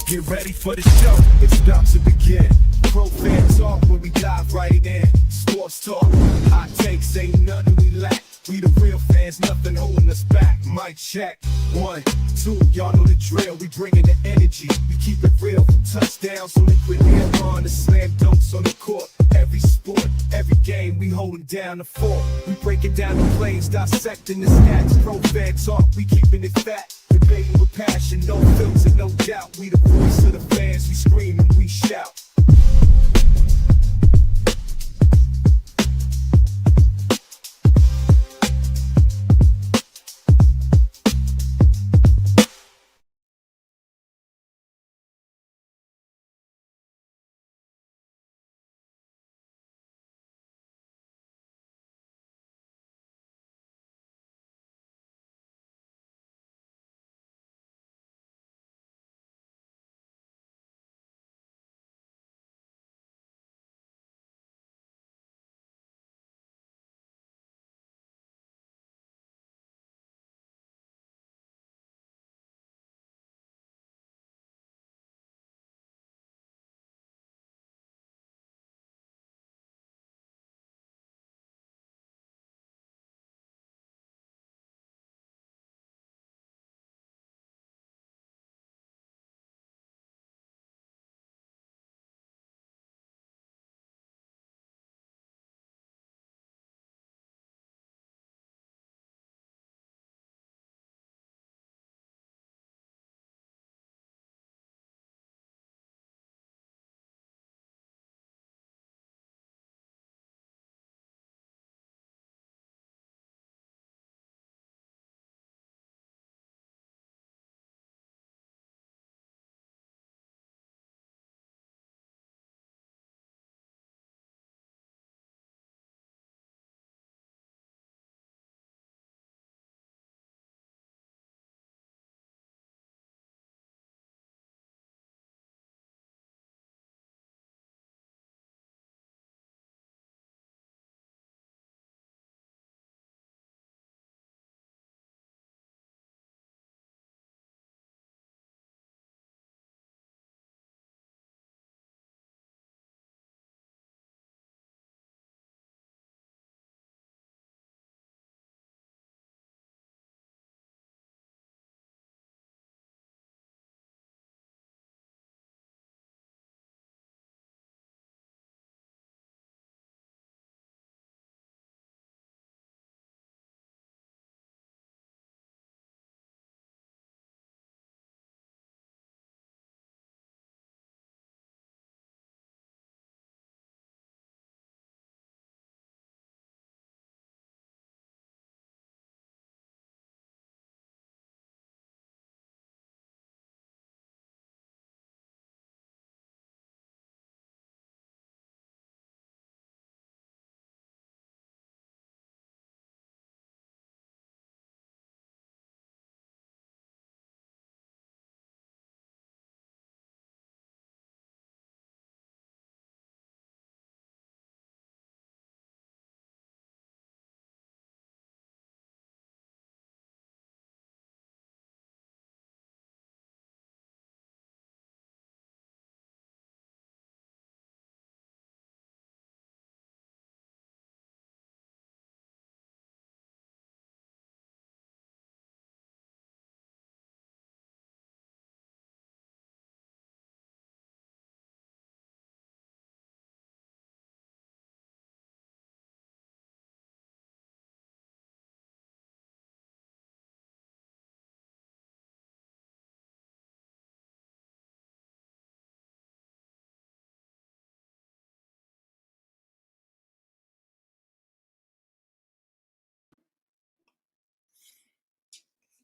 Get ready for the show, it's about to begin. Pro fan talk when we dive right in. Sports talk, hot takes, ain't nothing we lack. We the real fans, nothing holding us back. Mic check, 1, 2, y'all know the drill. We bringing the energy, we keep it real. From touchdowns to liquid air on the slam dunks on the court. Every sport, every game, we holding down the fort. We breaking down the plays, dissecting the stats. Pro fan talk, we keeping it fat. Debating with passion, no filter, no doubt. We the voice of the fans, we scream and we shout.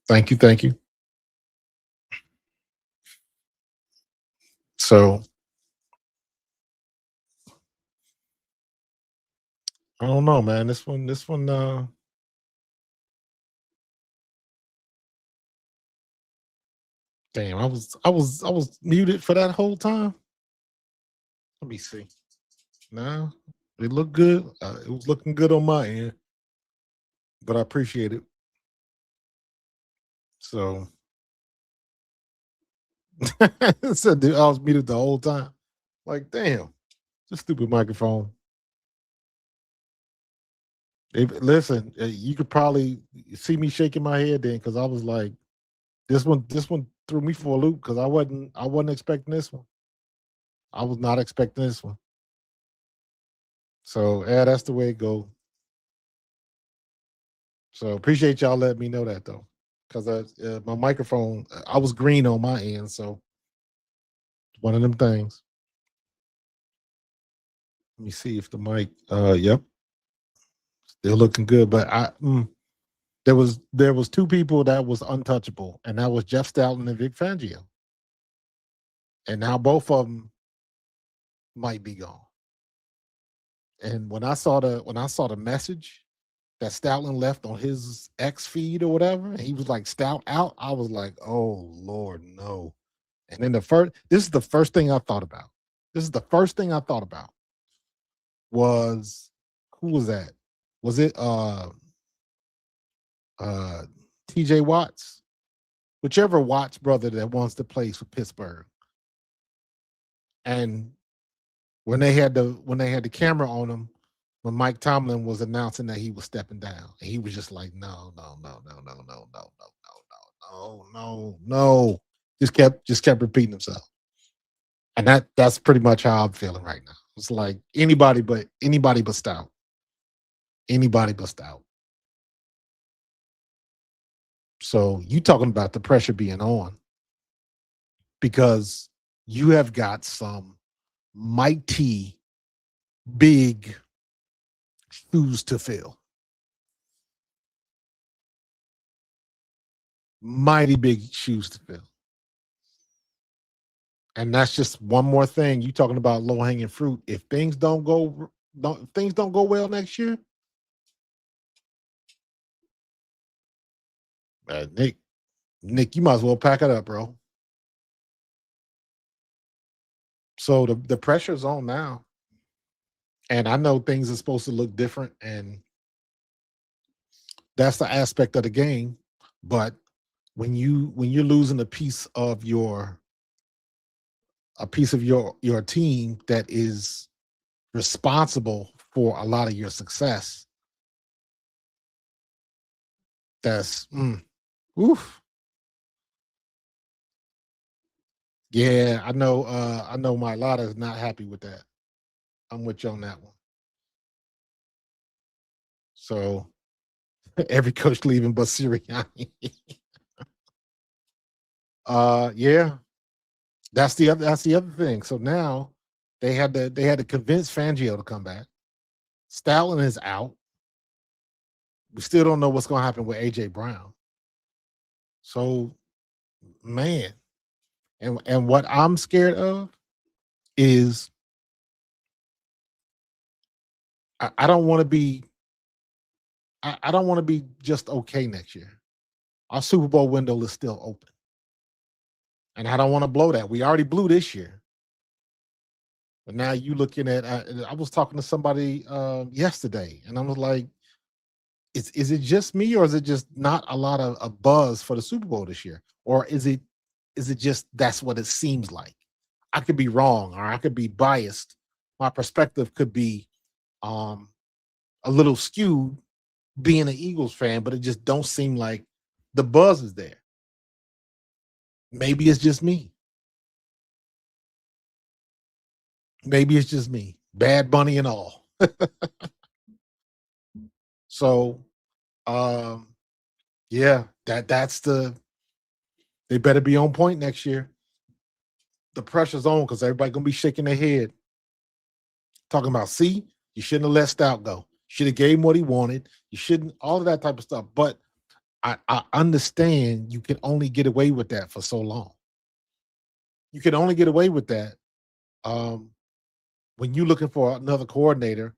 Thank you, thank you. So I don't know, man. This one, damn, I was muted for that whole time. Let me see. Nah, it looked good. It was looking good on my end, but I appreciate it. So So dude, I was muted the whole time. Like, damn, this stupid microphone. Listen, you could probably see me shaking my head then because I was like, this one threw me for a loop because I wasn't expecting this one. I was not expecting this one. So yeah, that's the way it goes. So appreciate y'all letting me know that though, because my microphone, I was green on my end, so one of them things. Let me see if the mic. Yep, still looking good. But there was two people that was untouchable, and that was Jeff Stoutland and Vic Fangio, and now both of them might be gone. And when I saw the message that Stoutland left on his X feed or whatever, and he was like Stout out, I was like, oh Lord, no. And then this is the first thing I thought about. This is the first thing I thought about was who was that? Was it uh TJ Watts? Whichever Watts brother that wants to play for Pittsburgh. And when they had the camera on him, when Mike Tomlin was announcing that he was stepping down, and he was just like, no, no, no, no, no, no, no, no, no, no, no, no. Just kept repeating himself. And that's pretty much how I'm feeling right now. It's like anybody but Stout. Anybody but Stout. So you talking about the pressure being on because you have got some mighty big shoes to fill. Mighty big shoes to fill. And that's just one more thing. You talking about low hanging fruit. If things don't go well next year, Nick, you might as well pack it up, bro. So the pressure's on now. And I know things are supposed to look different, and that's the aspect of the game. But when you're losing a piece of your team that is responsible for a lot of your success, that's oof. Yeah, I know my Lotta is not happy with that. I'm with you on that one. So every coach leaving but Sirianni. Yeah, that's the other thing. So now they had to convince Fangio to come back. Stoutland is out. We still don't know what's going to happen with AJ Brown. So, man, and what I'm scared of is I don't want to be I don't want to be just okay next year. Our Super Bowl window is still open, and I don't want to blow that. We already blew this year, but now you looking at. I was talking to somebody yesterday, and I was like, is it just me, or is it just not a lot of a buzz for the Super Bowl this year, or is it just that's what it seems like? I could be wrong, or I could be biased. My perspective could be um, a little skewed, being an Eagles fan, but it just don't seem like the buzz is there. Maybe it's just me. Maybe it's just me. Bad Bunny and all. So, um, yeah, that's they better be on point next year. The pressure's on because everybody gonna be shaking their head, talking about, see, you shouldn't have let Stout go. Should have gave him what he wanted. You shouldn't, all of that type of stuff. But I understand you can only get away with that for so long. You can only get away with that um, when you're looking for another coordinator.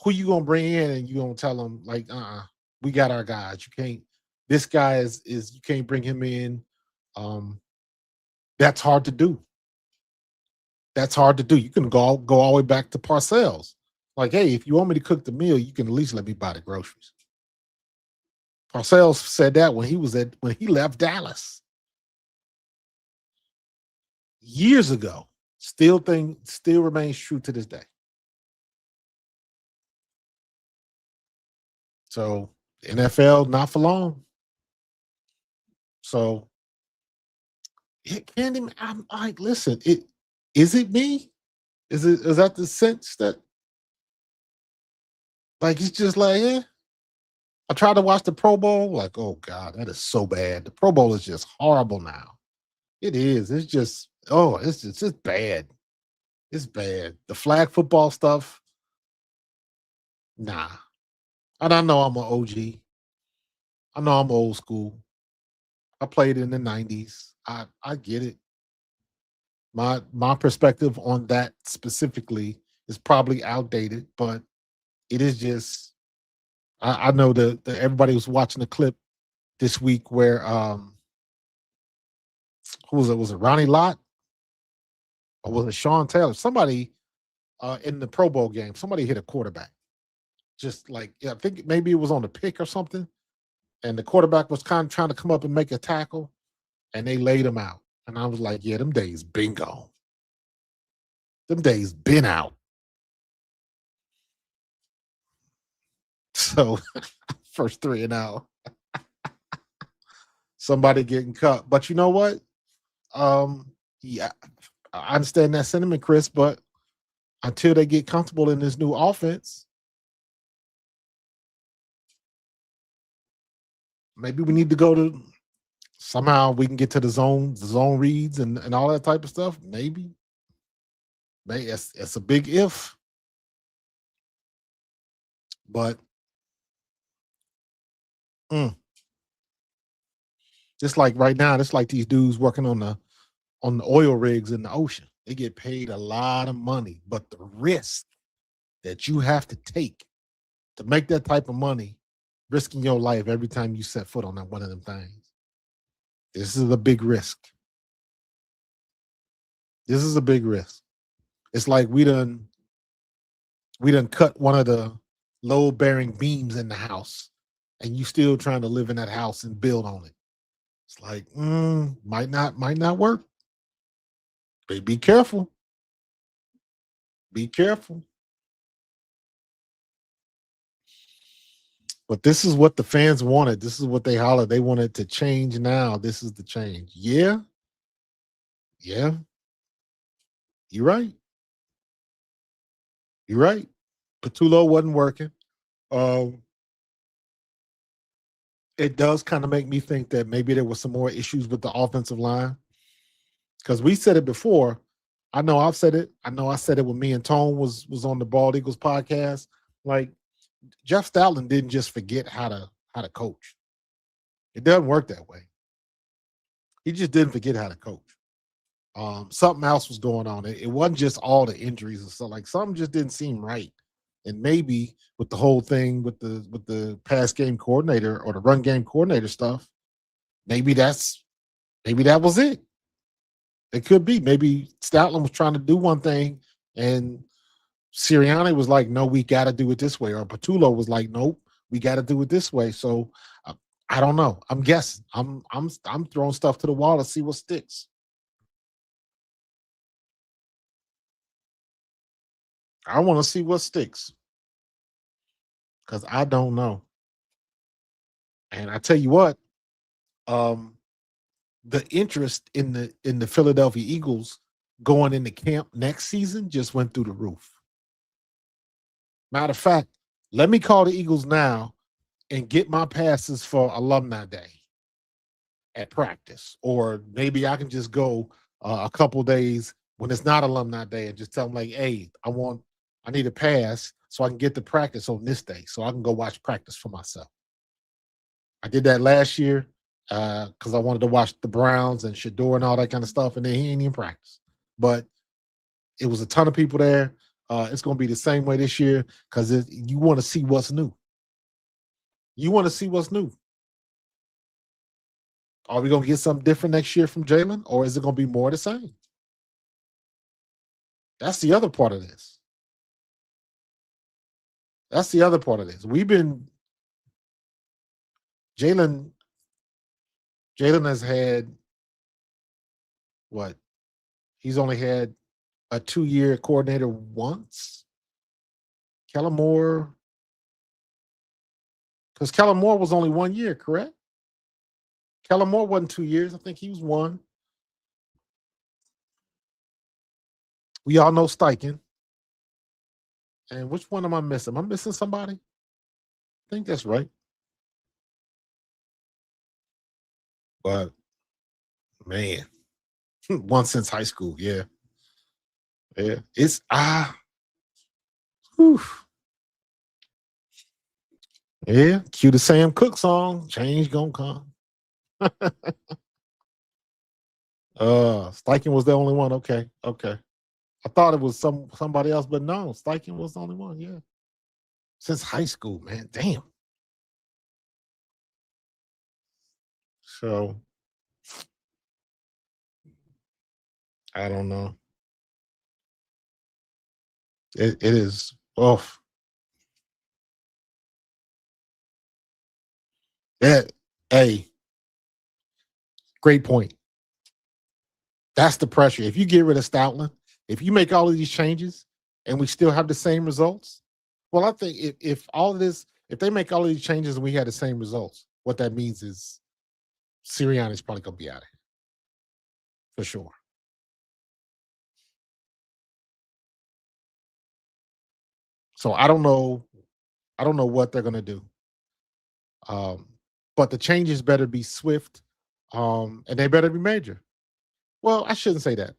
Who you gonna bring in and you gonna tell them like, we got our guys. You can't. This guy is you can't bring him in. Um, that's hard to do. That's hard to do. You can go all the way back to Parcells. Like, hey, if you want me to cook the meal, you can at least let me buy the groceries. Parcells said that when he left Dallas. years ago. Still remains true to this day. So NFL not for long. So it can't even. I'm like, listen, it me? Is that the sense that like it's just like I tried to watch the Pro Bowl, like, oh God, that is so bad. The Pro Bowl is just horrible now. It is. It's just it's bad. It's bad. The flag football stuff, nah. And I know I'm an OG. I know I'm old school. I played in the 90s. I get it. My perspective on that specifically is probably outdated, but it is just I know that everybody was watching the clip this week where who was it? Was it Ronnie Lott or was it Sean Taylor? Somebody in the Pro Bowl game, somebody hit a quarterback. Just like I think maybe it was on the pick or something, and the quarterback was kind of trying to come up and make a tackle, and they laid him out. And I was like, yeah, them days been gone. Them days been out. So first three and out, somebody getting cut. But you know what? Yeah, I understand that sentiment, Chris, but until they get comfortable in this new offense, maybe we need to go to somehow we can get to the zone reads and all that type of stuff. Maybe it's a big if, but mm, just like right now, it's like these dudes working on the oil rigs in the ocean. They get paid a lot of money, but the risk that you have to take to make that type of money, risking your life every time you set foot on that one of them things. This is a big risk. This is a big risk. It's like we done cut one of the load bearing beams in the house, and you still trying to live in that house and build on it. It's like might not work. But be careful. Be careful. But this is what the fans wanted. This is what they hollered. They wanted to change now. This is the change. Yeah, yeah, you're right. You're right. Patulo wasn't working. Um, it does kind of make me think that maybe there was some more issues with the offensive line because we said it before. I know I've said it. I know I said it when me and Tone was on the Bald Eagles podcast. Like Jeff Stoutland didn't just forget how to coach. It doesn't work that way. He just didn't forget how to coach. Something else was going on. It wasn't just all the injuries and stuff. Like something just didn't seem right. And maybe with the whole thing with the pass game coordinator or the run game coordinator stuff, maybe maybe that was it. It could be. Maybe Stoutland was trying to do one thing and Sirianni was like, no, we got to do it this way. Or Patulo was like, nope, we got to do it this way. So I don't know. I'm guessing. I'm throwing stuff to the wall to see what sticks. I want to see what sticks because I don't know. And I tell you what, um, the interest in the Philadelphia Eagles going into camp next season just went through the roof. Matter of fact, let me call the Eagles now and get my passes for alumni day at practice, or maybe I can just go a couple days when it's not alumni day and just tell them like, hey, I need a pass so I can get to practice on this day so I can go watch practice for myself. I did that last year because I wanted to watch the Browns and Shador and all that kind of stuff, and then he ain't even practice. But it was a ton of people there. It's going to be the same way this year because you want to see what's new. You want to see what's new. Are we going to get something different next year from Jalen, or is it going to be more the same? That's the other part of this. That's the other part of this. Jalen has had what He's only had a 2-year coordinator once. Kellen Moore, because Kellen Moore was only 1 year, correct? Kellen Moore wasn't 2 years. I think he was 1. We all know Steichen. And which one am I missing? Am I missing somebody? I think that's right. But man, one since high school. Yeah. Yeah. It's whew. Yeah. Cue the Sam Cooke song. Change gonna come. Steichen was the only one. Okay. Okay. I thought it was somebody else, but no, Steichen was the only one. Yeah. Since high school, man. Damn. So I don't know. It is off. Yeah. Hey, great point. That's the pressure. If you get rid of Stoutland, if you make all of these changes and we still have the same results, well, I think if all of this, if they make all of these changes and we had the same results, what that means is Sirianni's probably gonna be out of here for sure. So I don't know. I don't know what they're gonna do. Um, but the changes better be swift, and they better be major. Well, I shouldn't say that.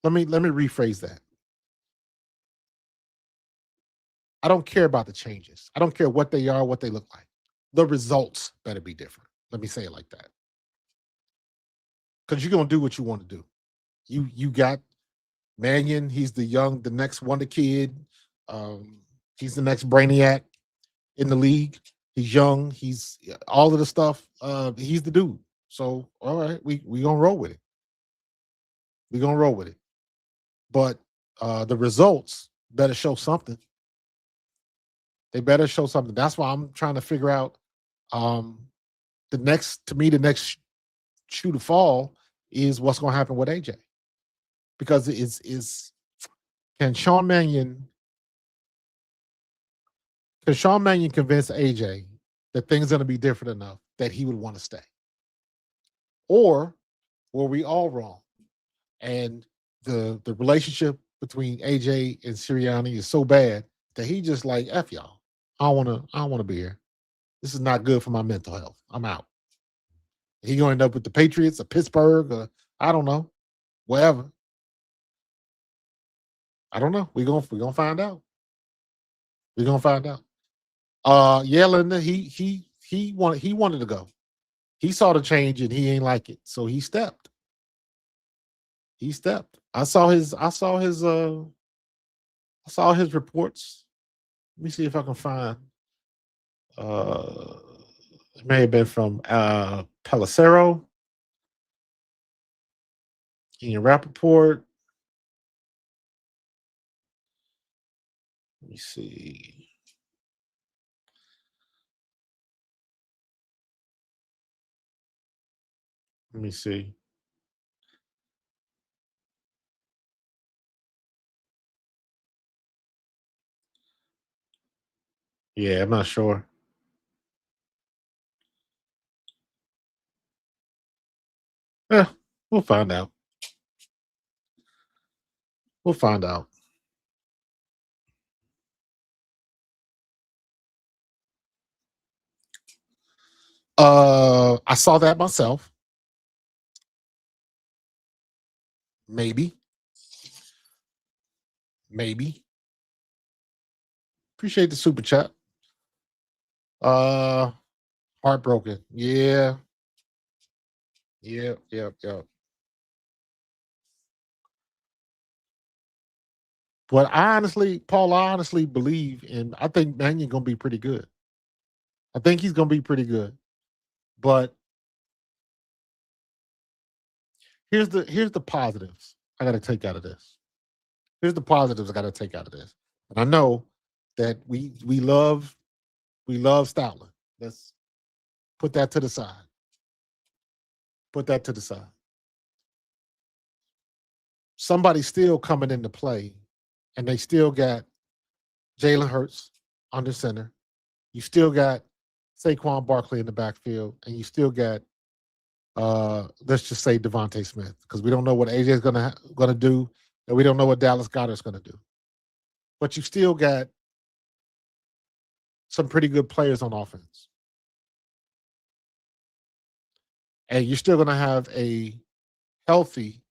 Let me rephrase that. I don't care about the changes. I don't care what they are, what they look like. The results better be different. Let me say it like that. Because you're gonna do what you want to do. You got Mannion. He's the next wonder kid. Um, he's the next brainiac in the league. He's young. He's all of the stuff. He's the dude. So all right, we gonna roll with it. We gonna roll with it. But the results better show something. They better show something. That's why I'm trying to figure out um, the next shoe to fall is what's going to happen with AJ because can Sean Mannion convince AJ that things going to be different enough that he would want to stay, or were we all wrong and the relationship between AJ and Sirianni is so bad that he just like F y'all. I don't want to be here. This is not good for my mental health. I'm out. He gonna end up with the Patriots or Pittsburgh or I don't know, wherever. I don't know. We gonna find out. We're gonna find out. Yeah, Linda, he wanted to go. He saw the change and he ain't like it. So he stepped. He stepped. I saw his reports. Let me see if I can find uh it may have been from Pelissero, Ian Rappaport. Let me see. Let me see. Yeah, I'm not sure. Yeah, we'll find out. We'll find out. I saw that myself. Maybe. Maybe. Appreciate the super chat. Uh Heartbroken. Yeah. Yep, yep, yep. But Paul, I honestly believe in I think Mannion gonna be pretty good. I think he's gonna be pretty good. But here's the positives I gotta take out of this. Here's the positives I gotta take out of this. And I know that we love Stoutland. Let's put that to the side. Put that to the side. Somebody's still coming into play, and they still got Jalen Hurts under center. You still got Saquon Barkley in the backfield, and you still got let's just say Devontae Smith, because we don't know what AJ is gonna do, and we don't know what Dallas Goedert's gonna do. But you still got some pretty good players on offense, and you're still gonna have a healthy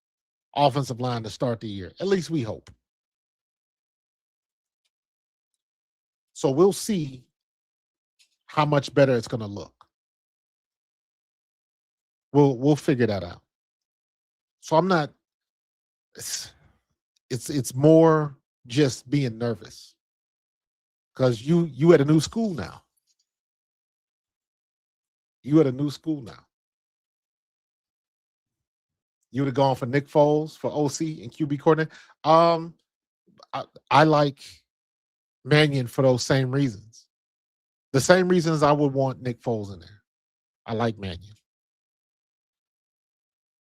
offensive line to start the year. At least we hope. So we'll see how much better it's gonna look. We'll figure that out. So I'm not. It's more just being nervous because you at a new school now. You at a new school now. You would have gone for Nick Foles for OC and QB coordinator. I like Mannion for those same reasons. The same reasons I would want Nick Foles in there. I like Mannion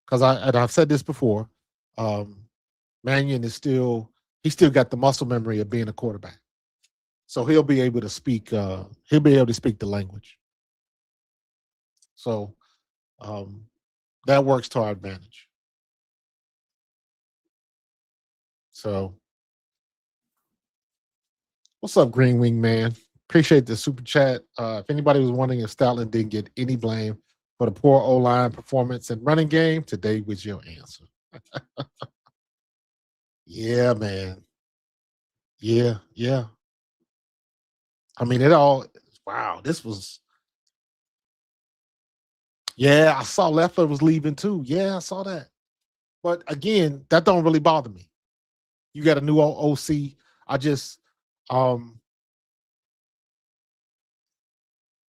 because I've said this before. Mannion is still got the muscle memory of being a quarterback, so he'll be able to speak. He'll be able to speak the language. So that works to our advantage. So, what's up, Green Wing Man? Appreciate the super chat. If anybody was wondering if Stoutland didn't get any blame for the poor O-line performance and running game, today was your answer. Yeah, man. Yeah. I mean, wow, this was. Yeah, I saw Leffler was leaving too. Yeah, I saw that. But again, that don't really bother me. You got a new OC. I just, when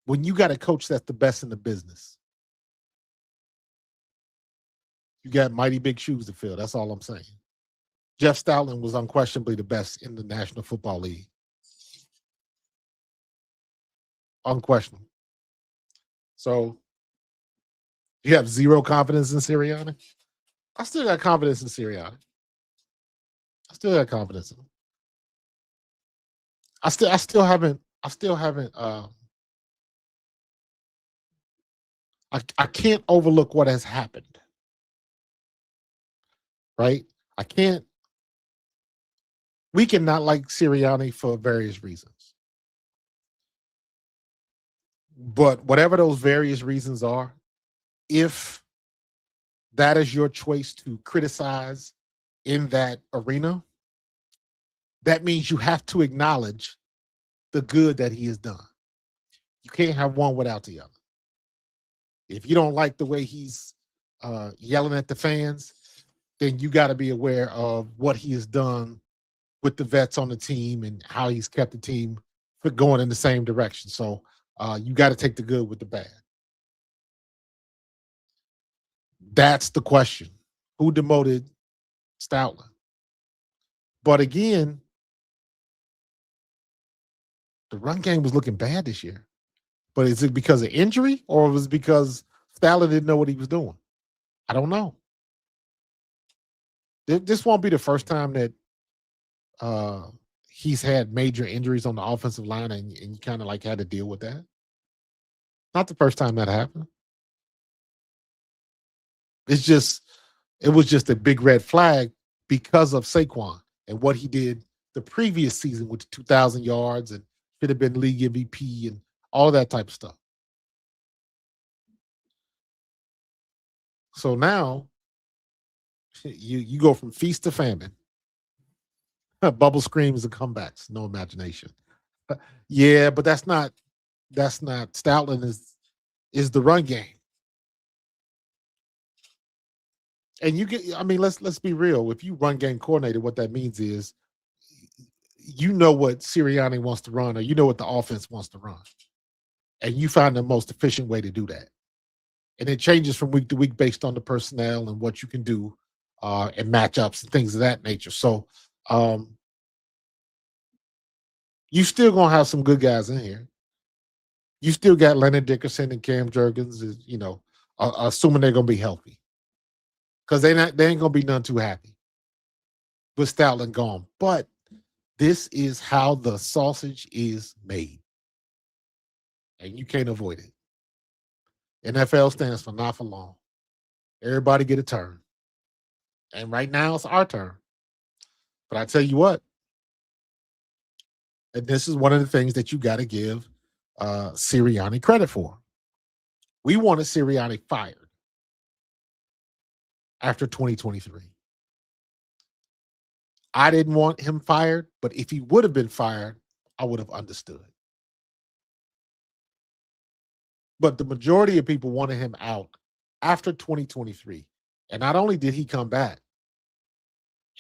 you got a coach that's the best in the business, you got mighty big shoes to fill. That's all I'm saying. Jeff Stoutland was unquestionably the best in the National Football League. Unquestionable. So you have zero confidence in Sirianni? I still got confidence in Sirianni. I still got confidence in him. I still haven't I can't overlook what has happened. Right? We cannot like Sirianni for various reasons. But whatever those various reasons are, if that is your choice to criticize in that arena, that means you have to acknowledge the good that he has done. You can't have one without the other. If you don't like the way he's yelling at the fans, then you got to be aware of what he has done with the vets on the team and how he's kept the team going in the same direction. So you got to take the good with the bad. That's the question. Who demoted Stoutland? But again, the run game was looking bad this year. But is it because of injury or was it because Stoutland didn't know what he was doing? I don't know. This won't be the first time that he's had major injuries on the offensive line and you kind of like had to deal with that. Not the first time that happened. It was just a big red flag because of Saquon and what he did the previous season with the 2,000 yards and should have been league MVP and all that type of stuff. So now you go from feast to famine. Bubble screams and comebacks, no imagination. Yeah, but that's not Stoutland is the run game. And let's be real. If you run game coordinator, what that means is you know what Sirianni wants to run or you know what the offense wants to run. And you find the most efficient way to do that. And it changes from week to week based on the personnel and what you can do and matchups and things of that nature. So you still gonna have some good guys in here. You still got Leonard Dickerson and Cam Jurgens, assuming they're gonna be healthy, because they ain't gonna be none too happy with Stoutland gone. But this is how the sausage is made, and you can't avoid it. NFL stands for not for long. Everybody get a turn, and right now it's our turn. But I tell you what, and this is one of the things that you got to give Sirianni credit for. We wanted Sirianni fired after 2023. I didn't want him fired, but if he would have been fired, I would have understood. But the majority of people wanted him out after 2023. And not only did he come back,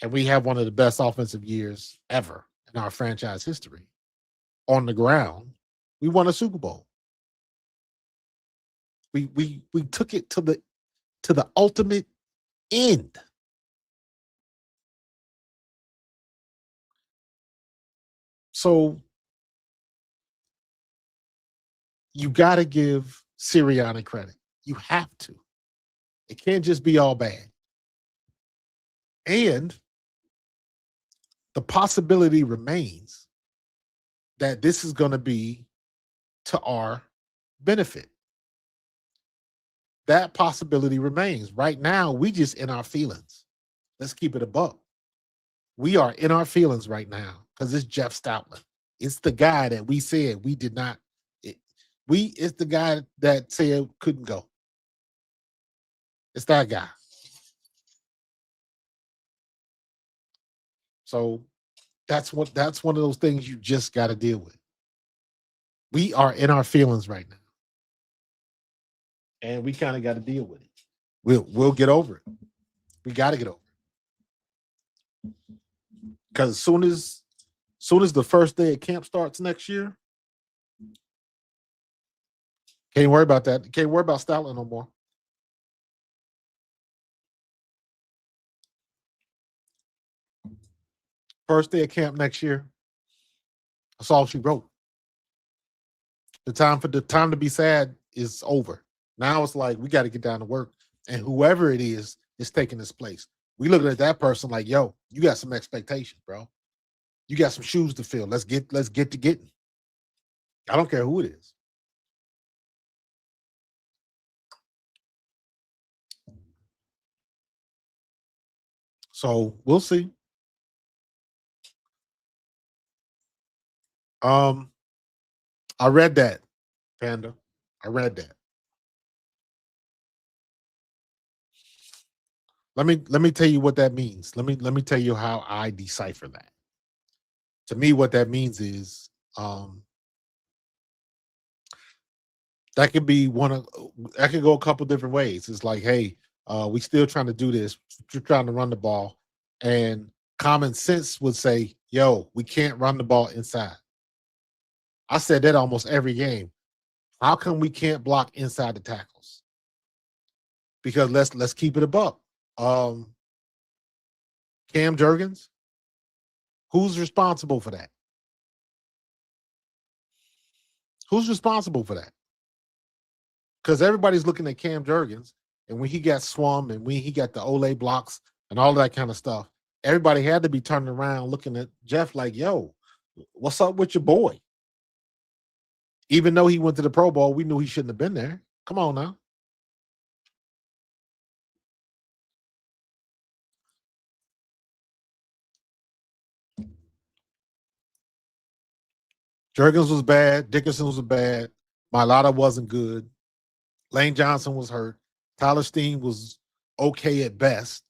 and we have one of the best offensive years ever in our franchise history on the ground, we won a Super Bowl. We took it to the ultimate end. So you got to give Sirianni credit. You have to. It can't just be all bad. And the possibility remains that this is going to be to our benefit. That possibility remains. Right now, we just in our feelings. Let's keep it a buck. We are in our feelings right now because it's Jeff Stoutland. It's the guy that we said we did not. It's the guy that said couldn't go. It's that guy. So that's one of those things you just got to deal with. We are in our feelings right now, and we kind of got to deal with it. We'll get over it. We got to get over it because as soon as the first day of camp starts next year, can't worry about that. Can't worry about Stoutland no more. First day of camp next year. That's all she wrote. The time to be sad is over. Now it's like we got to get down to work, and whoever it is taking this place. We looking at that person like, yo, you got some expectations, bro. You got some shoes to fill. Let's get to getting. I don't care who it is. So we'll see. I read that, Panda. I read that. Let me tell you what that means. Let me tell you how I decipher that. To me, what that means is that could be that could go a couple different ways. It's like, hey, we still trying to do this. We're trying to run the ball, and common sense would say, yo, we can't run the ball inside. I said that almost every game. How come we can't block inside the tackles? Because let's keep it a buck. Cam Jurgens, who's responsible for that? Who's responsible for that? Because everybody's looking at Cam Jurgens, and when he got swum and when he got the Olay blocks and all that kind of stuff, everybody had to be turning around looking at Jeff like, yo, what's up with your boy? Even though he went to the Pro Bowl, we knew he shouldn't have been there. Come on now. Jurgens was bad. Dickerson was bad. Mailata wasn't good. Lane Johnson was hurt. Tyler Steen was okay at best.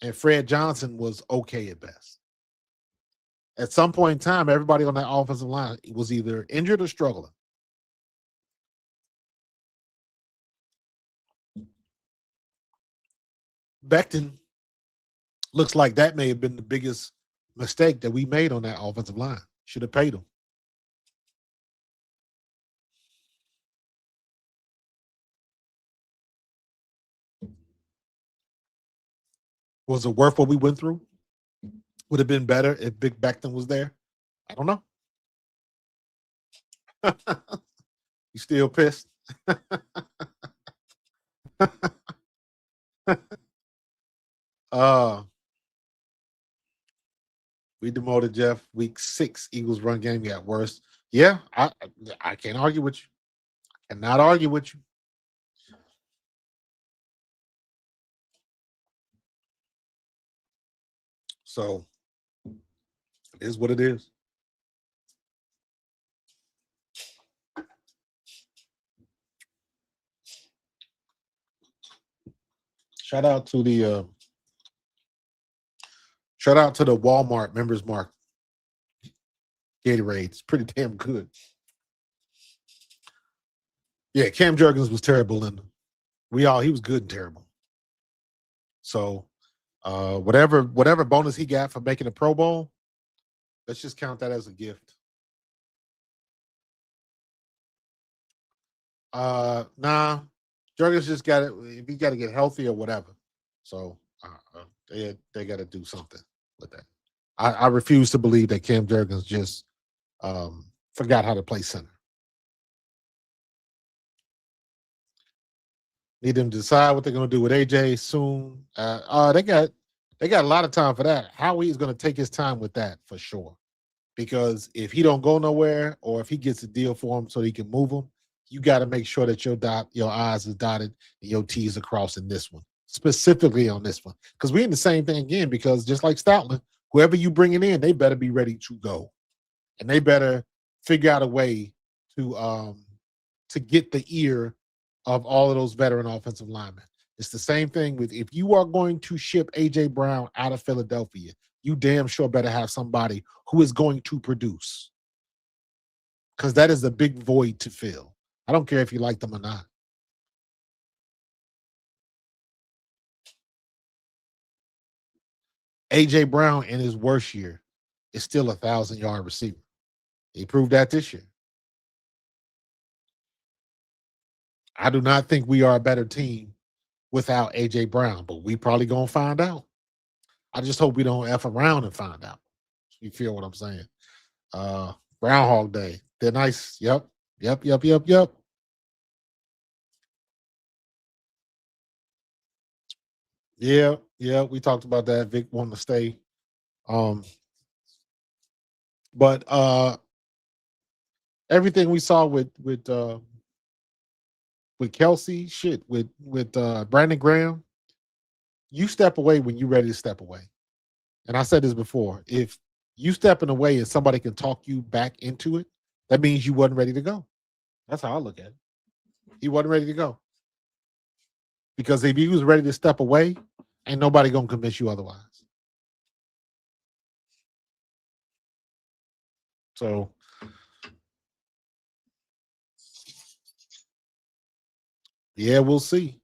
And Fred Johnson was okay at best. At some point in time, everybody on that offensive line was either injured or struggling. Becton looks like that may have been the biggest mistake that we made on that offensive line. Should have paid him. Was it worth what we went through? Would have been better if Big Becton was there. I don't know. You still pissed? uh, we demoted Jeff. Week 6 Eagles run game got worse. Yeah, I can't argue with you. Cannot argue with you. So it is what it is. Shout out to the Walmart members mark Gatorade. It's pretty damn good. Yeah, Cam Jurgens was terrible, and he was good and terrible. So whatever bonus he got for making a Pro Bowl, let's just count that as a gift. Nah, Jurgens just got it. He got to get healthy or whatever. So they got to do something with that. I refuse to believe that Cam Jurgens just forgot how to play center. Need them to decide what they're going to do with AJ soon. They got a lot of time for that. Howie is going to take his time with that for sure. Because if he don't go nowhere, or if he gets a deal for him so he can move him, you got to make sure that your I's is dotted and your T's are crossed in this one, specifically on this one. Because we're in the same thing again. Because just like Stoutland, whoever you bringing in, they better be ready to go, and they better figure out a way to get the ear of all of those veteran offensive linemen. It's the same thing with if you are going to ship AJ Brown out of Philadelphia, you damn sure better have somebody who is going to produce, because that is a big void to fill. I don't care if you like them or not. AJ Brown in his worst year is still 1,000-yard receiver. He proved that this year. I do not think we are a better team without AJ Brown, but we probably gonna find out. I just hope we don't F around and find out. You feel what I'm saying? Groundhog Day. They're nice. Yep. Yeah. We talked about that. Vic wanting to stay. But everything we saw with Kelsey, shit, with Brandon Graham, you step away when you're ready to step away. And I said this before: if you stepping away and somebody can talk you back into it, that means you wasn't ready to go. That's how I look at it. He wasn't ready to go. Because if he was ready to step away, ain't nobody gonna convince you otherwise. So yeah, we'll see.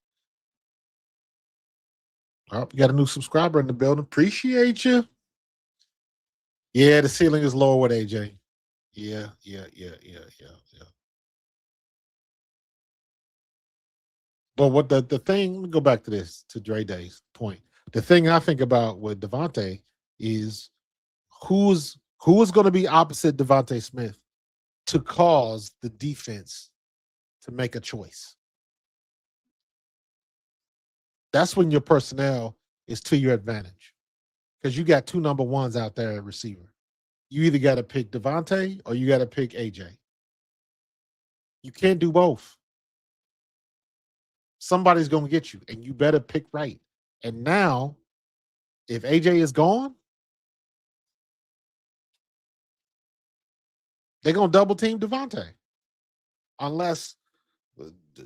Oh, you got a new subscriber in the building. Appreciate you. Yeah, the ceiling is lower with AJ. Yeah. But what the thing, let me go back to this, to Dre Day's point. The thing I think about with Devontae is who is going to be opposite Devontae Smith to cause the defense to make a choice. That's when your personnel is to your advantage, because you got two number ones out there at receiver. You either got to pick Devontae or you got to pick AJ. You can't do both. Somebody's going to get you, and you better pick right. And now, if AJ is gone, they're going to double team Devontae, unless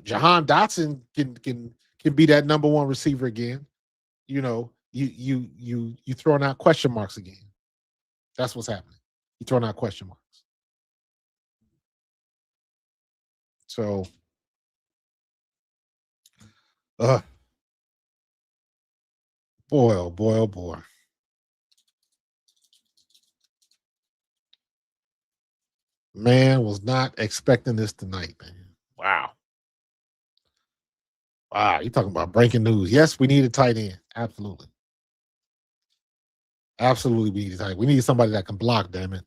Jahan Dotson can be that number one receiver again. You know, you throwing out question marks again. That's what's happening. You throwing out question marks. So, boy, oh boy, oh boy. Man, was not expecting this tonight, man. Wow. Wow, you talking about breaking news. Yes, we need a tight end. Absolutely. Absolutely, we need a tight end. We need somebody that can block, damn it.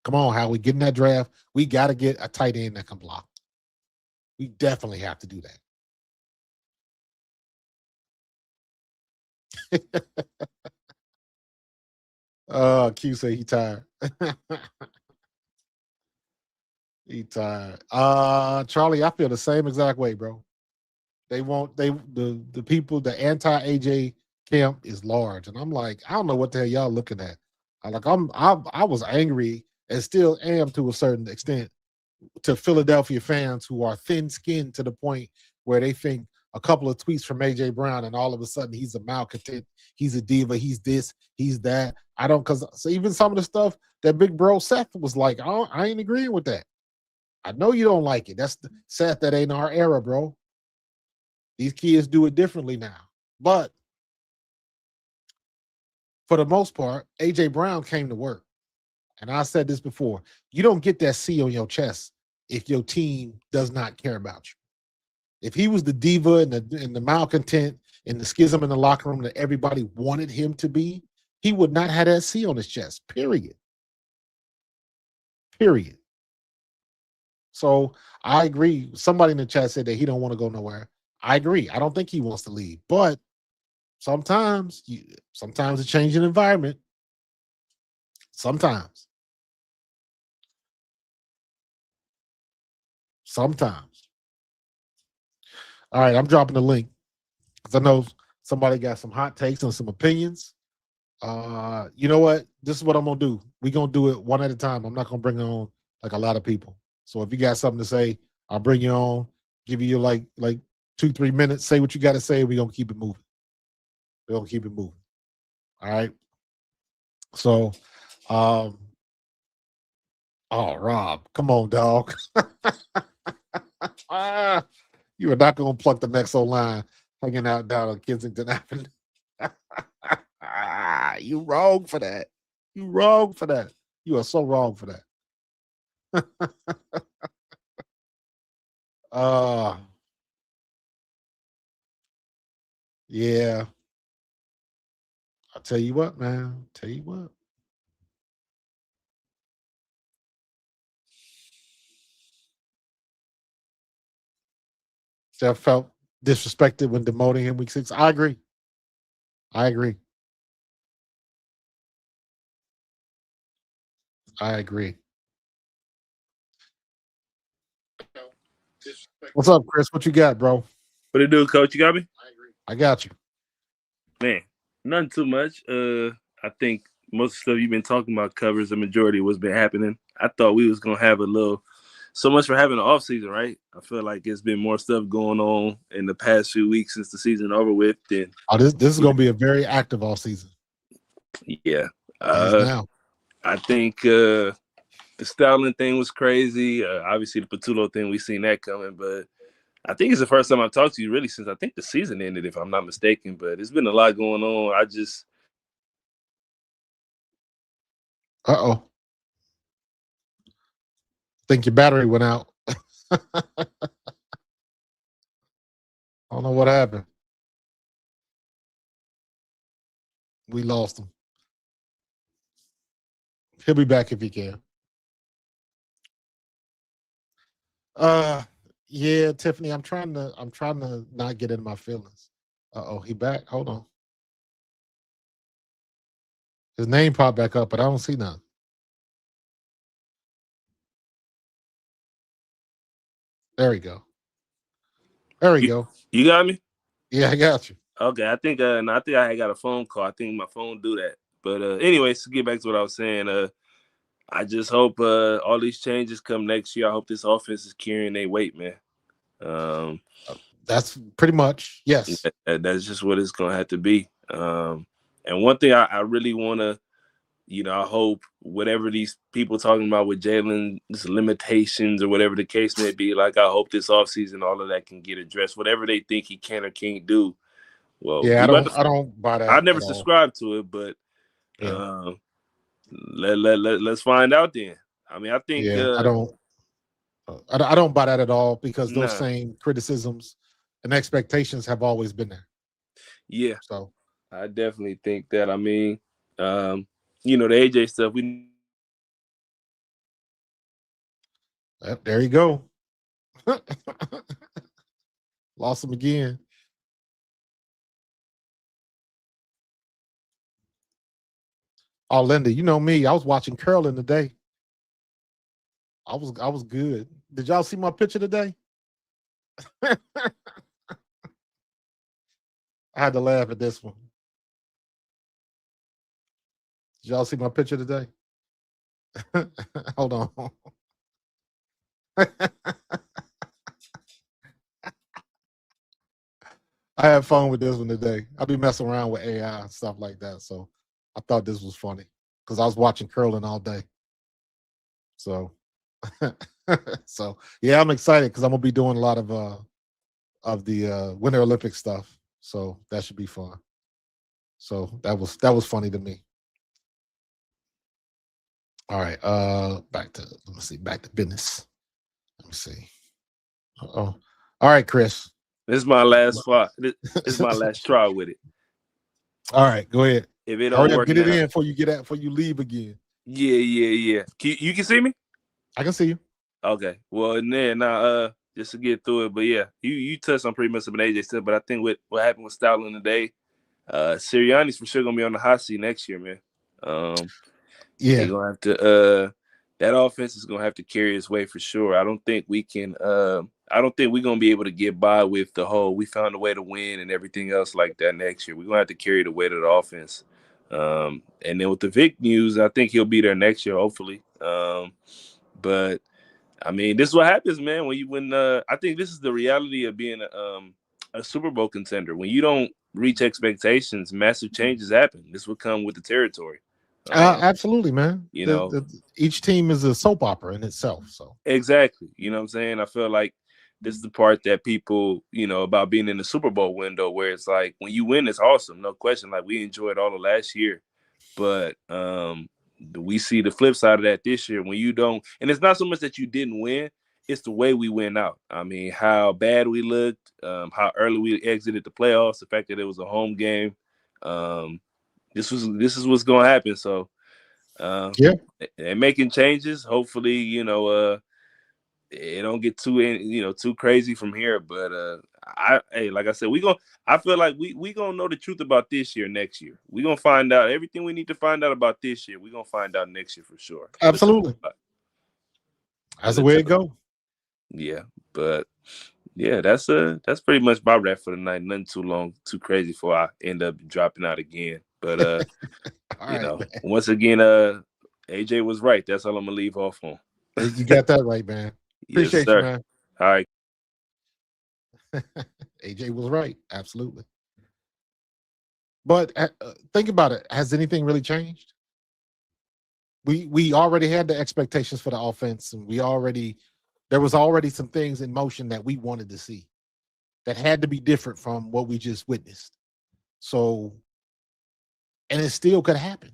Come on, how we get in that draft? We got to get a tight end that can block. We definitely have to do that. Q say he tired. He tired. Charlie, I feel the same exact way, bro. The people, the anti AJ camp is large, and I'm like, I don't know what the hell y'all looking at. I was angry and still am to a certain extent to Philadelphia fans who are thin skinned to the point where they think a couple of tweets from AJ Brown and all of a sudden he's a malcontent, he's a diva, he's this, he's that. I don't, because so even some of the stuff that big bro Seth was like, I ain't agreeing with that. I know you don't like it. Seth, that ain't our era, bro. These kids do it differently now. But for the most part, AJ Brown came to work. And I said this before, you don't get that C on your chest if your team does not care about you. If he was the diva and the malcontent and the schism in the locker room that everybody wanted him to be, he would not have that C on his chest, period. Period. So I agree. Somebody in the chat said that he don't want to go nowhere. I agree. I don't think he wants to leave. But sometimes a changing environment. Sometimes. All right, I'm dropping the link because I know somebody got some hot takes and some opinions. You know what? This is what I'm gonna do. We're gonna do it one at a time. I'm not gonna bring on like a lot of people. So if you got something to say, I'll bring you on, give you like 2-3 minutes, say what you gotta say, we're gonna keep it moving. All right. So oh Rob, come on, dog. You are not gonna pluck the Mexo line hanging out down on Kensington Avenue. You wrong for that. You wrong for that. You are so wrong for that. Yeah. I'll tell you what, man. Tell you what. Steph felt disrespected when demoting him week 6. I agree. I agree. I agree. What's up, Chris? What you got, bro? What it do, Coach? You got me? I got you. Man, nothing too much. I think most of the stuff you've been talking about covers the majority of what's been happening. I thought we was gonna have a little. So much for having an off season, right? I feel like it's been more stuff going on in the past few weeks since the season over with. Than this is going to be a very active off season. Yeah. Now. I think the Stoutland thing was crazy. Obviously, the Patulo thing, we seen that coming, but I think it's the first time I've talked to you really since I think the season ended, if I'm not mistaken. But it's been a lot going on. Uh-oh. Think your battery went out. I don't know what happened. We lost him. He'll be back if he can. Yeah, Tiffany, I'm trying to not get in my feelings. Uh-oh, he back. Hold on. His name popped back up, but I don't see none. There we go. There we go. You got me? Yeah, I got you. Okay, I think I got a phone call. I think my phone do that. But anyways, to get back to what I was saying, I just hope all these changes come next year. I hope this offense is carrying their weight, man. That's pretty much, yes. That's just what it's gonna have to be. And one thing I really want to, I hope whatever these people talking about with Jalen's limitations or whatever the case may be, like I hope this offseason all of that can get addressed. Whatever they think he can or can't do. Well, yeah, I don't buy that. I never subscribed to it, but let's find out then. I mean, I think I don't buy that at all because those same criticisms and expectations have always been there. Yeah. So I definitely think that. I mean, the AJ stuff, there you go. Lost him again. Oh, Linda, you know me. I was watching curling today. I was good. Did y'all see my picture today? I had to laugh at this one. Did y'all see my picture today? Hold on. I had fun with this one today. I'll be messing around with AI and stuff like that. So I thought this was funny because I was watching curling all day. So so yeah, I'm excited because I'm gonna be doing a lot of the Winter Olympic stuff. So that should be fun. So that was funny to me. All right, back to business. Let me see. Oh, all right, Chris. This is my last spot. This is my last try with it. All right, go ahead. If it don't Hurry up, work get it now, in before you leave again. yeah. You can see me? I can see you. Okay. Well, and then now, just to get through it, but yeah, you touched on pretty much what AJ said, but I think what happened with Stoutland today, Sirianni's for sure gonna be on the hot seat next year, man. They're Yeah, gonna have to that offense is gonna have to carry its weight for sure. I don't think we can I don't think we're gonna be able to get by with the whole we found a way to win and everything else like that next year. We're gonna have to carry the weight of the offense. And then with the Vic news, I think he'll be there next year, hopefully. But I mean, this is what happens, man. When I think this is the reality of being a Super Bowl contender. When you don't reach expectations, massive changes happen. This will come with the territory. absolutely, man. You know, Each team is a soap opera in itself. So exactly. You know what I'm saying? I feel like this is the part that people, about being in the Super Bowl window where it's like when you win, it's awesome, no question. Like we enjoyed all of last year, but we see the flip side of that this year when you don't. And it's not so much that you didn't win; it's the way we went out. I mean, how bad we looked, how early we exited the playoffs, the fact that it was a home game. This is what's going to happen. So, yeah, and making changes. Hopefully, it don't get too crazy from here. But like I said, I feel like we gonna know the truth about this year next year. We gonna find out everything we need to find out about this year. We gonna find out next year for sure. absolutely. That's the way it go. Yeah, but yeah, that's pretty much my rap for the night. Nothing too long, too crazy before I end up dropping out again. But All right, man. once again, AJ was right. That's all I'm gonna leave off on. You got that right, man. Yes, Appreciate sir. you, man. All right. AJ was right. Absolutely. But think about it. Has anything really changed? We already had the expectations for the offense, and there was already some things in motion that we wanted to see that had to be different from what we just witnessed. So, and it still could happen.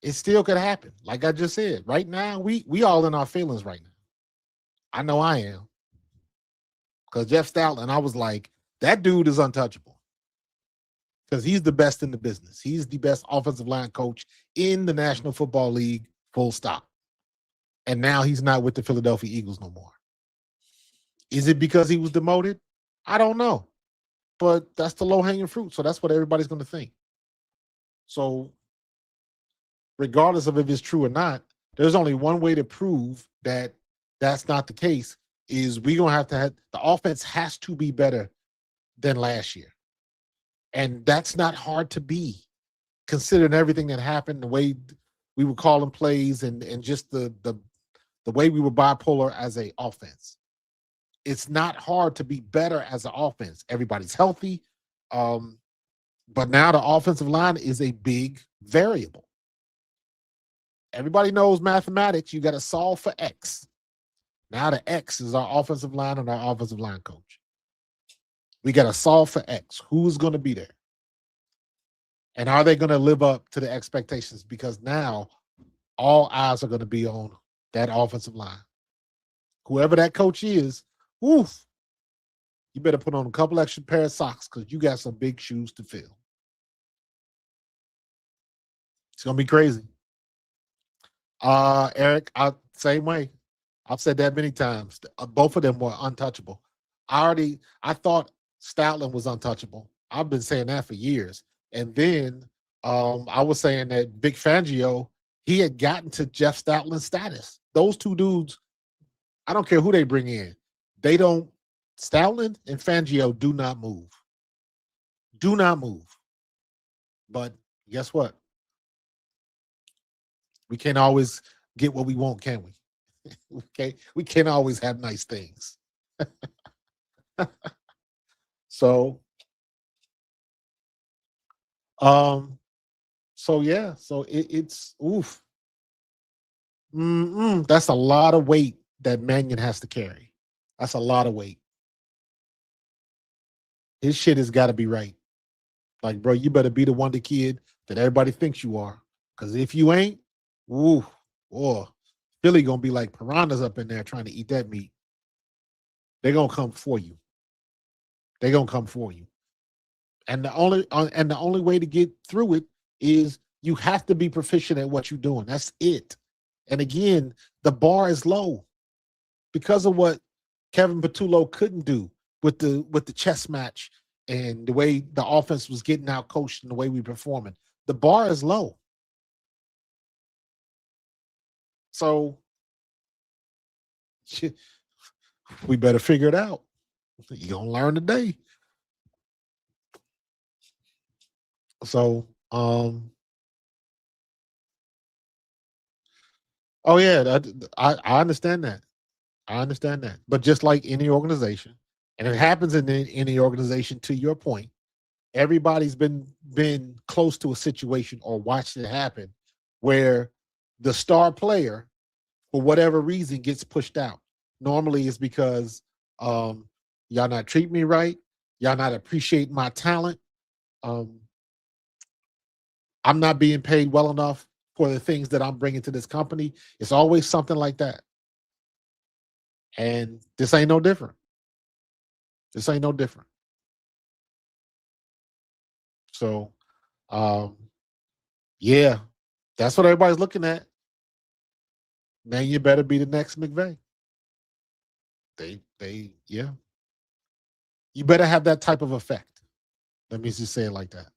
It still could happen. Like I just said, right now, we all in our feelings right now. I know I am. Because Jeff Stoutland, I was like, that dude is untouchable. Because he's the best in the business. He's the best offensive line coach in the National Football League, full stop. And now he's not with the Philadelphia Eagles no more. Is it because he was demoted? I don't know. But that's the low-hanging fruit. So that's what everybody's going to think. So regardless of if it's true or not, there's only one way to prove that that's not the case is we're going to have the offense has to be better than last year. And that's not hard to be, considering everything that happened, the way we were calling plays and just the way we were bipolar as a offense. It's not hard to be better as an offense. Everybody's healthy. But now the offensive line is a big variable. Everybody knows mathematics. You got to solve for X. Now the X is our offensive line and our offensive line coach. We got to solve for X. Who's going to be there? And are they going to live up to the expectations? Because now all eyes are going to be on that offensive line. Whoever that coach is, oof, you better put on a couple extra pair of socks because you got some big shoes to fill. It's going to be crazy. Eric, same way. I've said that many times. Both of them were untouchable. I thought Stoutland was untouchable. I've been saying that for years. And then I was saying that Vic Fangio, he had gotten to Jeff Stoutland status. Those two dudes, I don't care who they bring in. They don't, Stoutland and Fangio do not move. Do not move. But guess what? We can't always get what we want, can we? Okay. We can't always have nice things. So, so yeah, so it's oof. That's a lot of weight that Mannion has to carry. That's a lot of weight. His shit has got to be right. Like, bro, you better be the wonder kid that everybody thinks you are. Because if you ain't, ooh, oh, Philly gonna be like piranhas up in there trying to eat that meat. They're gonna come for you. They're gonna come for you. And the only way to get through it is you have to be proficient at what you're doing. That's it. And again, the bar is low because of what Kevin Patullo couldn't do with the chess match and the way the offense was getting out coached and the way we performing. The bar is low. So we better figure it out. You're gonna learn today. So oh yeah, I understand that. I understand that. But just like any organization, and it happens in any organization, to your point, everybody's been close to a situation or watched it happen where the star player, for whatever reason, gets pushed out. Normally it's because y'all not treat me right, y'all not appreciate my talent. Um, I'm not being paid well enough for the things that I'm bringing to this company. It's always something like that. And this ain't no different. This ain't no different. So, yeah, that's what everybody's looking at. Man, you better be the next McVay. Yeah. You better have that type of effect. Let me just say it like that.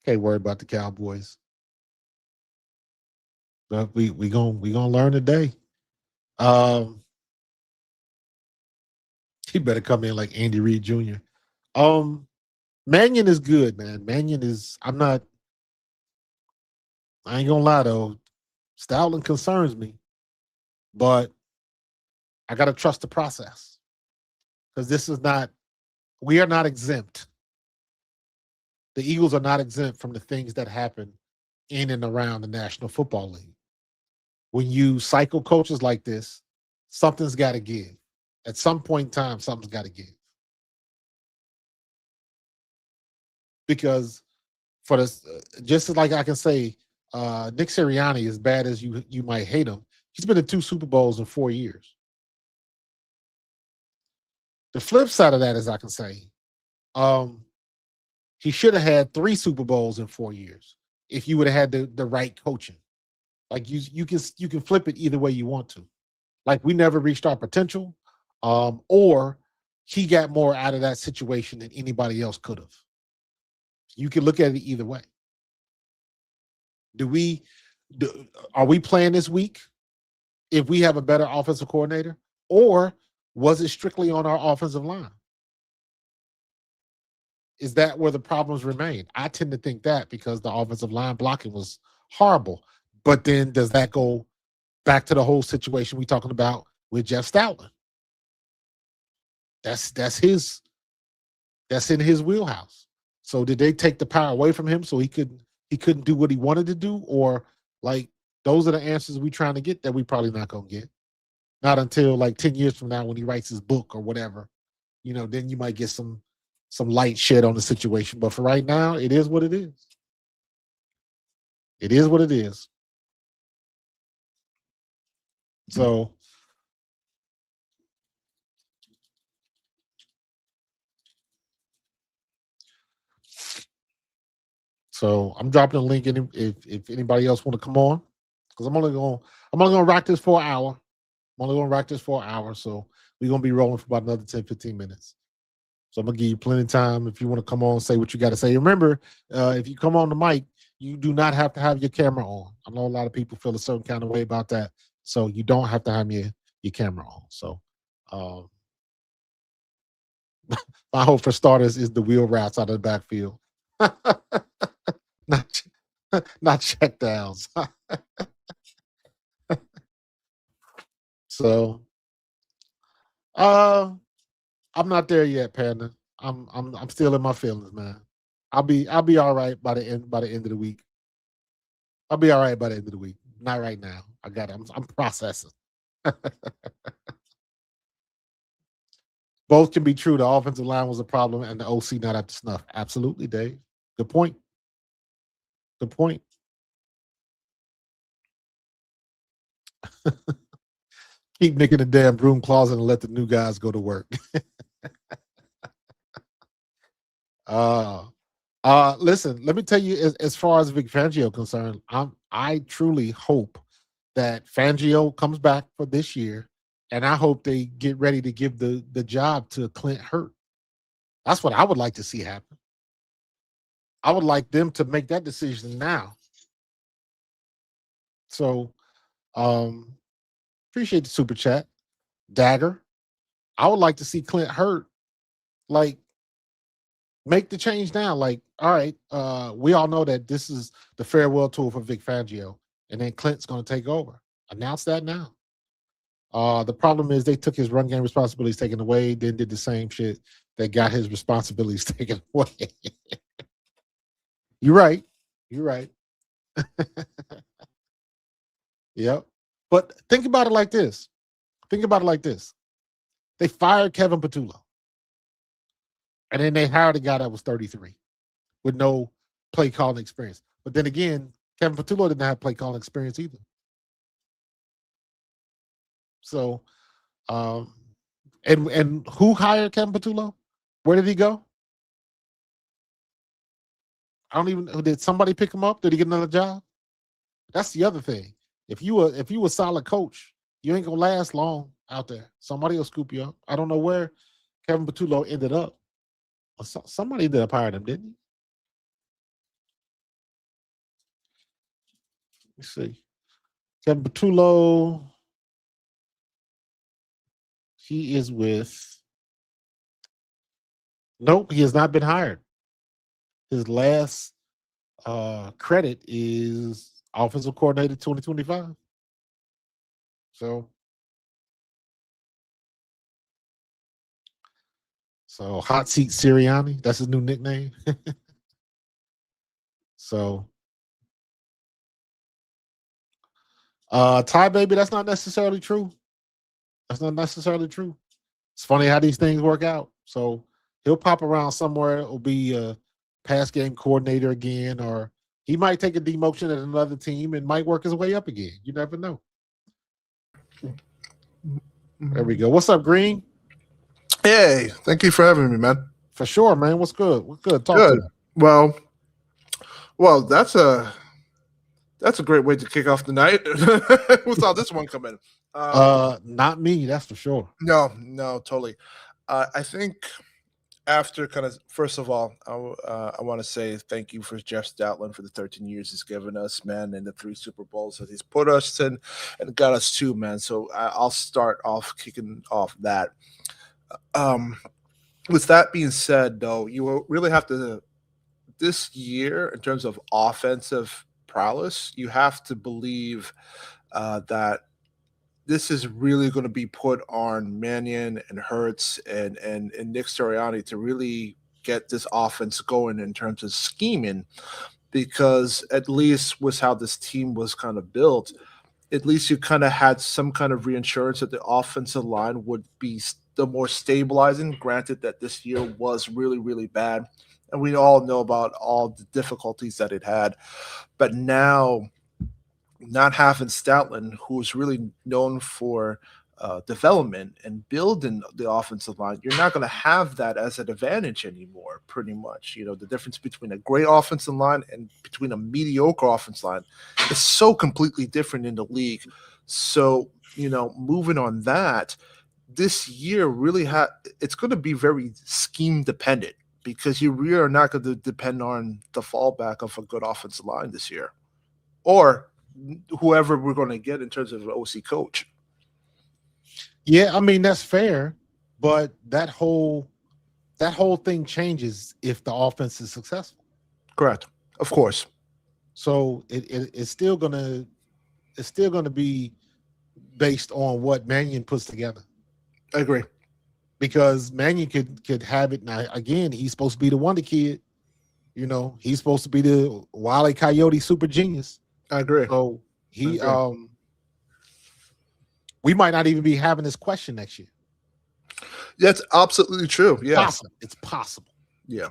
Can't worry about the Cowboys. But we gonna learn today. He better come in like Andy Reid Jr. Mannion is good, man. Mannion is. I ain't gonna lie though. Stoutland concerns me, but I gotta trust the process because this is not. We are not exempt. The Eagles are not exempt from the things that happen in and around the National Football League. When you cycle coaches like this, something's got to give. At some point in time, something's got to give. Because for this, just as like I can say, Nick Sirianni, as bad as you might hate him, he's been in 2 Super Bowls in 4 years. The flip side of that is I can say, he should have had 3 Super Bowls in 4 years if you would have had the right coaching. Like you can flip it either way you want to. Like we never reached our potential, or he got more out of that situation than anybody else could have. You can look at it either way. Are we playing this week if we have a better offensive coordinator, or was it strictly on our offensive line? Is that where the problems remain? I tend to think that because the offensive line blocking was horrible. But then does that go back to the whole situation we talking about with Jeff Stoutland? That's in his wheelhouse. So did they take the power away from him so he couldn't do what he wanted to do? Or like those are the answers we trying to get that we probably not gonna get. Not until like 10 years from now when he writes his book or whatever. Then you might get some light shed on the situation. But for right now, it is what it is. It is what it is. So I'm dropping a link in if anybody else want to come on, because I'm only gonna rock this for an hour. I'm only going to rock this for an hour, so we're going to be rolling for about another 10, 15 minutes. So I'm going to give you plenty of time if you want to come on and say what you got to say. Remember, if you come on the mic, you do not have to have your camera on. I know a lot of people feel a certain kind of way about that, so you don't have to have your camera on. So my hope for starters is the wheel routes out of the backfield. not check downs. So I'm not there yet, Panda. I'm still in my feelings, man. I'll be all right by the end of the week. I'll be all right by the end of the week. Not right now. I got it. I'm processing. Both can be true. The offensive line was a problem and the OC not up to snuff. Absolutely, Dave. Good point. Good point. Keep nicking the damn broom closet and let the new guys go to work. Listen, let me tell you, as far as Vic Fangio concerned, I truly hope that Fangio comes back for this year, and I hope they get ready to give the job to Clint Hurt. That's what I would like to see happen. I would like them to make that decision now. So, appreciate the super chat, Dagger. I would like to see Clint Hurt, like, make the change now. Like, all right, we all know that this is the farewell tour for Vic Fangio, and then Clint's going to take over. Announce that now. The problem is they took his run game responsibilities taken away, then did the same shit that got his responsibilities taken away. You're right. You're right. Yep. But think about it like this. They fired Kevin Patullo. And then they hired a guy that was 33 with no play calling experience. But then again, Kevin Patullo didn't have play calling experience either. So, and who hired Kevin Patullo? Where did he go? I don't even. Did somebody pick him up? Did he get another job? That's the other thing. If you a solid coach, you ain't gonna last long out there. Somebody will scoop you up. I don't know where Kevin Patullo ended up. Somebody ended up hiring him, didn't he? Let's see. Kevin Patullo. He is with. Nope, he has not been hired. His last credit is offensive coordinator 2025. So Hot Seat Sirianni, that's his new nickname. So Ty Baby, that's not necessarily true. That's not necessarily true. It's funny how these things work out. So he'll pop around somewhere. It'll be a pass game coordinator again, or he might take a demotion at another team and might work his way up again. You never know. There we go. What's up, Green? Hey, thank you for having me, man. For sure, man. What's good? What's good? Talk Good. to me. Well, that's a great way to kick off the night. Who saw this one come in? Not me, that's for sure. No, totally. I think after first of all, I want to say thank you for Jeff Stoutland for the 13 years he's given us, man, and the 3 Super Bowls that he's put us in and got us to, man. So I'll start off kicking off that. With that being said, though, you really have to, this year, in terms of offensive prowess, you have to believe that this is really going to be put on Mannion and Hurts and Nick Sirianni to really get this offense going in terms of scheming, because at least with how this team was kind of built, at least you kind of had some kind of reinsurance that the offensive line would be the more stabilizing. Granted that this year was really, really bad, and we all know about all the difficulties that it had. But now, not having Stoutland, who's really known for development and building the offensive line, you're not going to have that as an advantage anymore, pretty much. You know, the difference between a great offensive line and between a mediocre offensive line is so completely different in the league. So moving on that, this year really it's going to be very scheme dependent because you really are not going to depend on the fallback of a good offensive line this year or whoever we're going to get in terms of an OC coach. Yeah, I mean that's fair, but that whole thing changes if the offense is successful. Correct, of course. So it's still gonna be based on what Mannion puts together. I agree. Because Mannion could have it now. Again, he's supposed to be the wonder kid. He's supposed to be the Wile E. Coyote super genius. I agree. So we might not even be having this question next year. That's absolutely true. Yeah, it's possible. Yeah,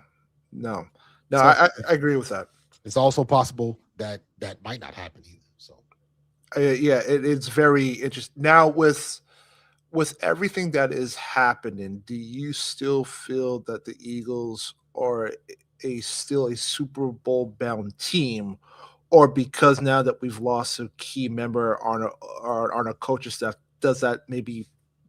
no, I agree with that. It's also possible that might not happen either. So, yeah, it's very interesting. Now with everything that is happening, do you still feel that the Eagles are still a Super Bowl bound team, or because now that we've lost a key member on our coaching staff, does that maybe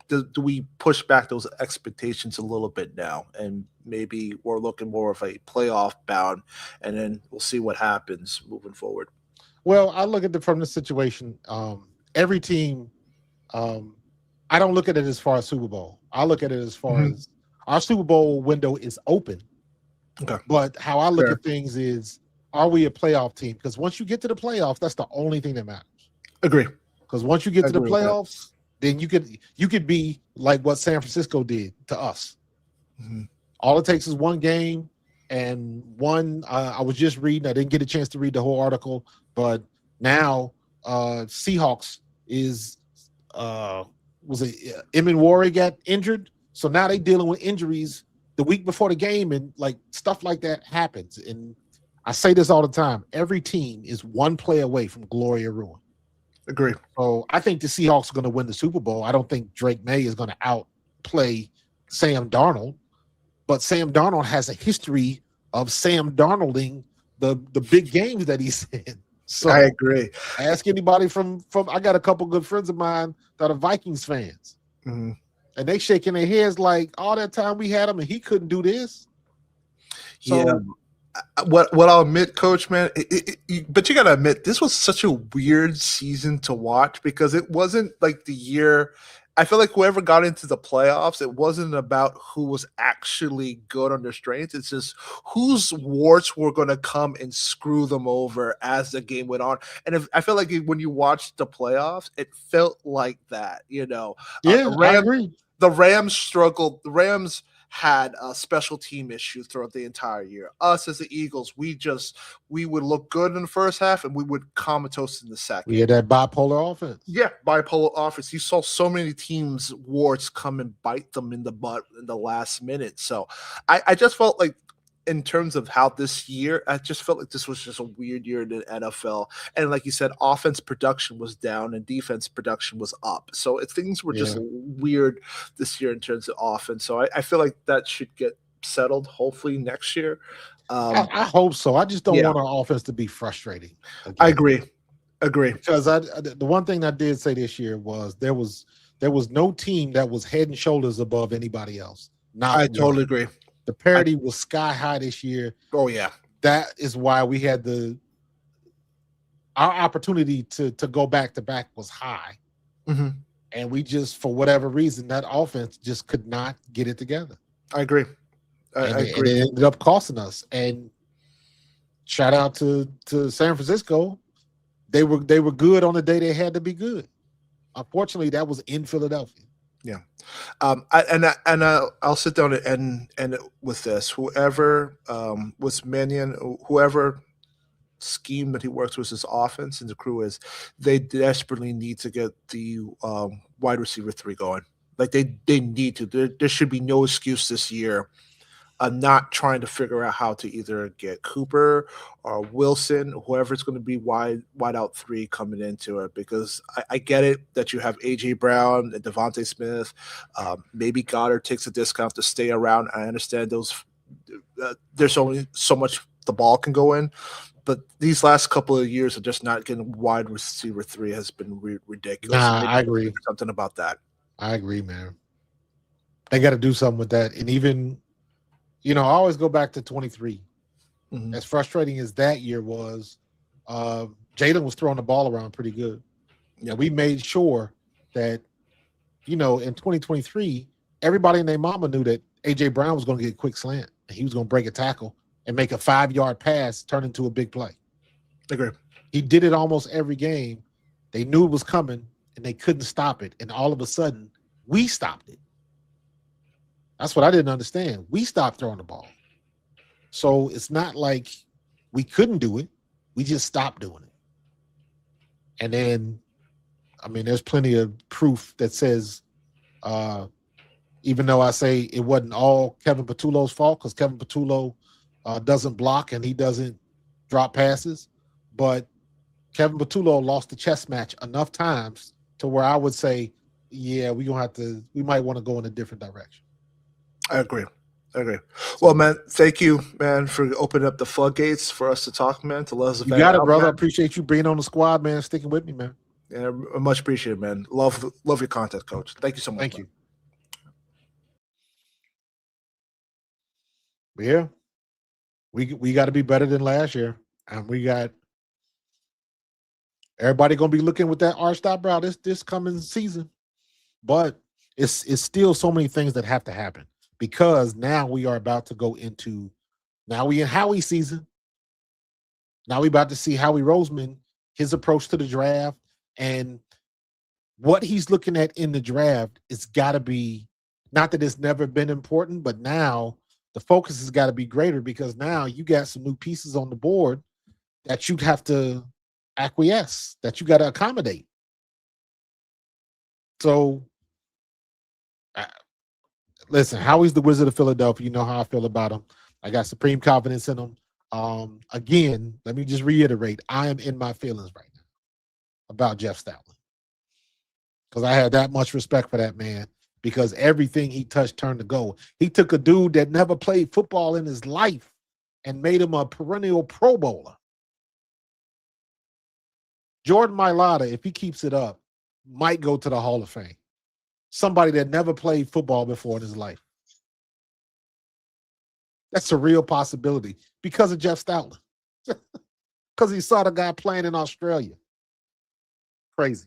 do we push back those expectations a little bit now, and maybe we're looking more of a playoff bound, and then we'll see what happens moving forward? Well, I look at it from the situation. Every team, I don't look at it as far as Super Bowl. I look at it as far as our Super Bowl window is open. Okay. But how I look at things is, are we a playoff team? Because once you get to the playoffs, that's the only thing that matters. Agree. Because once you get to the playoffs, then you could be like what San Francisco did to us. Mm-hmm. All it takes is one game and one. I was just reading. I didn't get a chance to read the whole article, but now Seahawks is was it Emin Wari got injured, so now they dealing with injuries the week before the game, and like stuff like that happens. And I say this all the time: every team is one play away from glory or ruin. Agree. So I think the Seahawks are going to win the Super Bowl. I don't think Drake May is going to outplay Sam Darnold, but Sam Darnold has a history of Sam Darnolding the big games that he's in. So I agree. Ask anybody from I got a couple good friends of mine that are Vikings fans, mm-hmm. and they shaking their heads like all that time we had him and he couldn't do this. So, yeah. What I'll admit, Coach, man, but you got to admit, this was such a weird season to watch because it wasn't like the year. I feel like whoever got into the playoffs, it wasn't about who was actually good on their strengths. It's just whose warts were going to come and screw them over as the game went on. And I feel like when you watched the playoffs, it felt like that, Yeah, I agree. The Rams struggled. The Rams had a special team issue throughout the entire year. Us as the Eagles, we would look good in the first half and we would comatose in the second. We had that bipolar offense. Yeah, bipolar offense. You saw so many teams' warts come and bite them in the butt in the last minute. So I just felt like in terms of how this year, I just felt like this was just a weird year in the NFL. And like you said, offense production was down and defense production was up. So things were just weird this year in terms of offense. So I feel like that should get settled hopefully next year. I hope so. I just don't want our offense to be frustrating. Again. I agree. Because the one thing I did say this year was there was no team that was head and shoulders above anybody else. I totally agree. The parity was sky high this year. Oh yeah, that is why we had our opportunity to go back to back was high, and we just for whatever reason that offense just could not get it together. I agree. I agree. And it ended up costing us. And shout out to San Francisco, they were good on the day they had to be good. Unfortunately, that was in Philadelphia. Yeah. I'll sit down and end it with this. Whoever was Mannion, whoever scheme that he works with his offense and the crew is, they desperately need to get the wide receiver 3 going. Like they need to. There should be no excuse this year not trying to figure out how to either get Cooper or Wilson, whoever's going to be wide out 3 coming into it, because I get it that you have A.J. Brown and Devontae Smith. Maybe Goddard takes a discount to stay around. I understand those. There's only so much the ball can go in, but these last couple of years of just not getting wide receiver 3 has been ridiculous. Nah, They I need to agree. figure something about that. I agree, man. They got to do something with that. And even, I always go back to 23. Mhm. As frustrating as that year was, Jalen was throwing the ball around pretty good. Yep. And we made sure that, in 2023, everybody and their mama knew that A.J. Brown was going to get a quick slant. And he was going to break a tackle and make a 5-yard pass turn into a big play. Agree. He did it almost every game. They knew it was coming, and they couldn't stop it. And all of a sudden, we stopped it. That's what I didn't understand. We stopped throwing the ball. So it's not like we couldn't do it. We just stopped doing it. And then, there's plenty of proof that says, even though I say it wasn't all Kevin Patullo's fault, because Kevin Patullo doesn't block and he doesn't drop passes, but Kevin Patullo lost the chess match enough times to where I would say, yeah, we might want to go in a different direction. I agree. Well, man, thank you, man, for opening up the floodgates for us to talk, man, to let us You got it, out, brother. I man. appreciate you being on the squad, man, sticking with me, man. Yeah, much appreciated, man. Love your content, Coach. Thank you so much. Thank man. you. Yeah, we got to be better than last year, and we got everybody gonna be looking with that arched eyebrow this coming season. But it's still so many things that have to happen, because now we are about to go into, now we in Howie season. Now we about to see Howie Roseman, his approach to the draft, and what he's looking at in the draft. It's got to be, not that it's never been important, but now the focus has got to be greater, because now you got some new pieces on the board that you'd have to acquiesce, that you got to accommodate. So, listen, Howie's the Wizard of Philadelphia. You know how I feel about him. I got supreme confidence in him. Again, let me just reiterate, I am in my feelings right now about Jeff Stoutland, because I had that much respect for that man, because everything he touched turned to gold. He took a dude that never played football in his life and made him a perennial Pro Bowler. Jordan Mailata, if he keeps it up, might go to the Hall of Fame. Somebody that never played football before in his life. That's a real possibility because of Jeff Stoutland. Because he saw the guy playing in Australia. Crazy.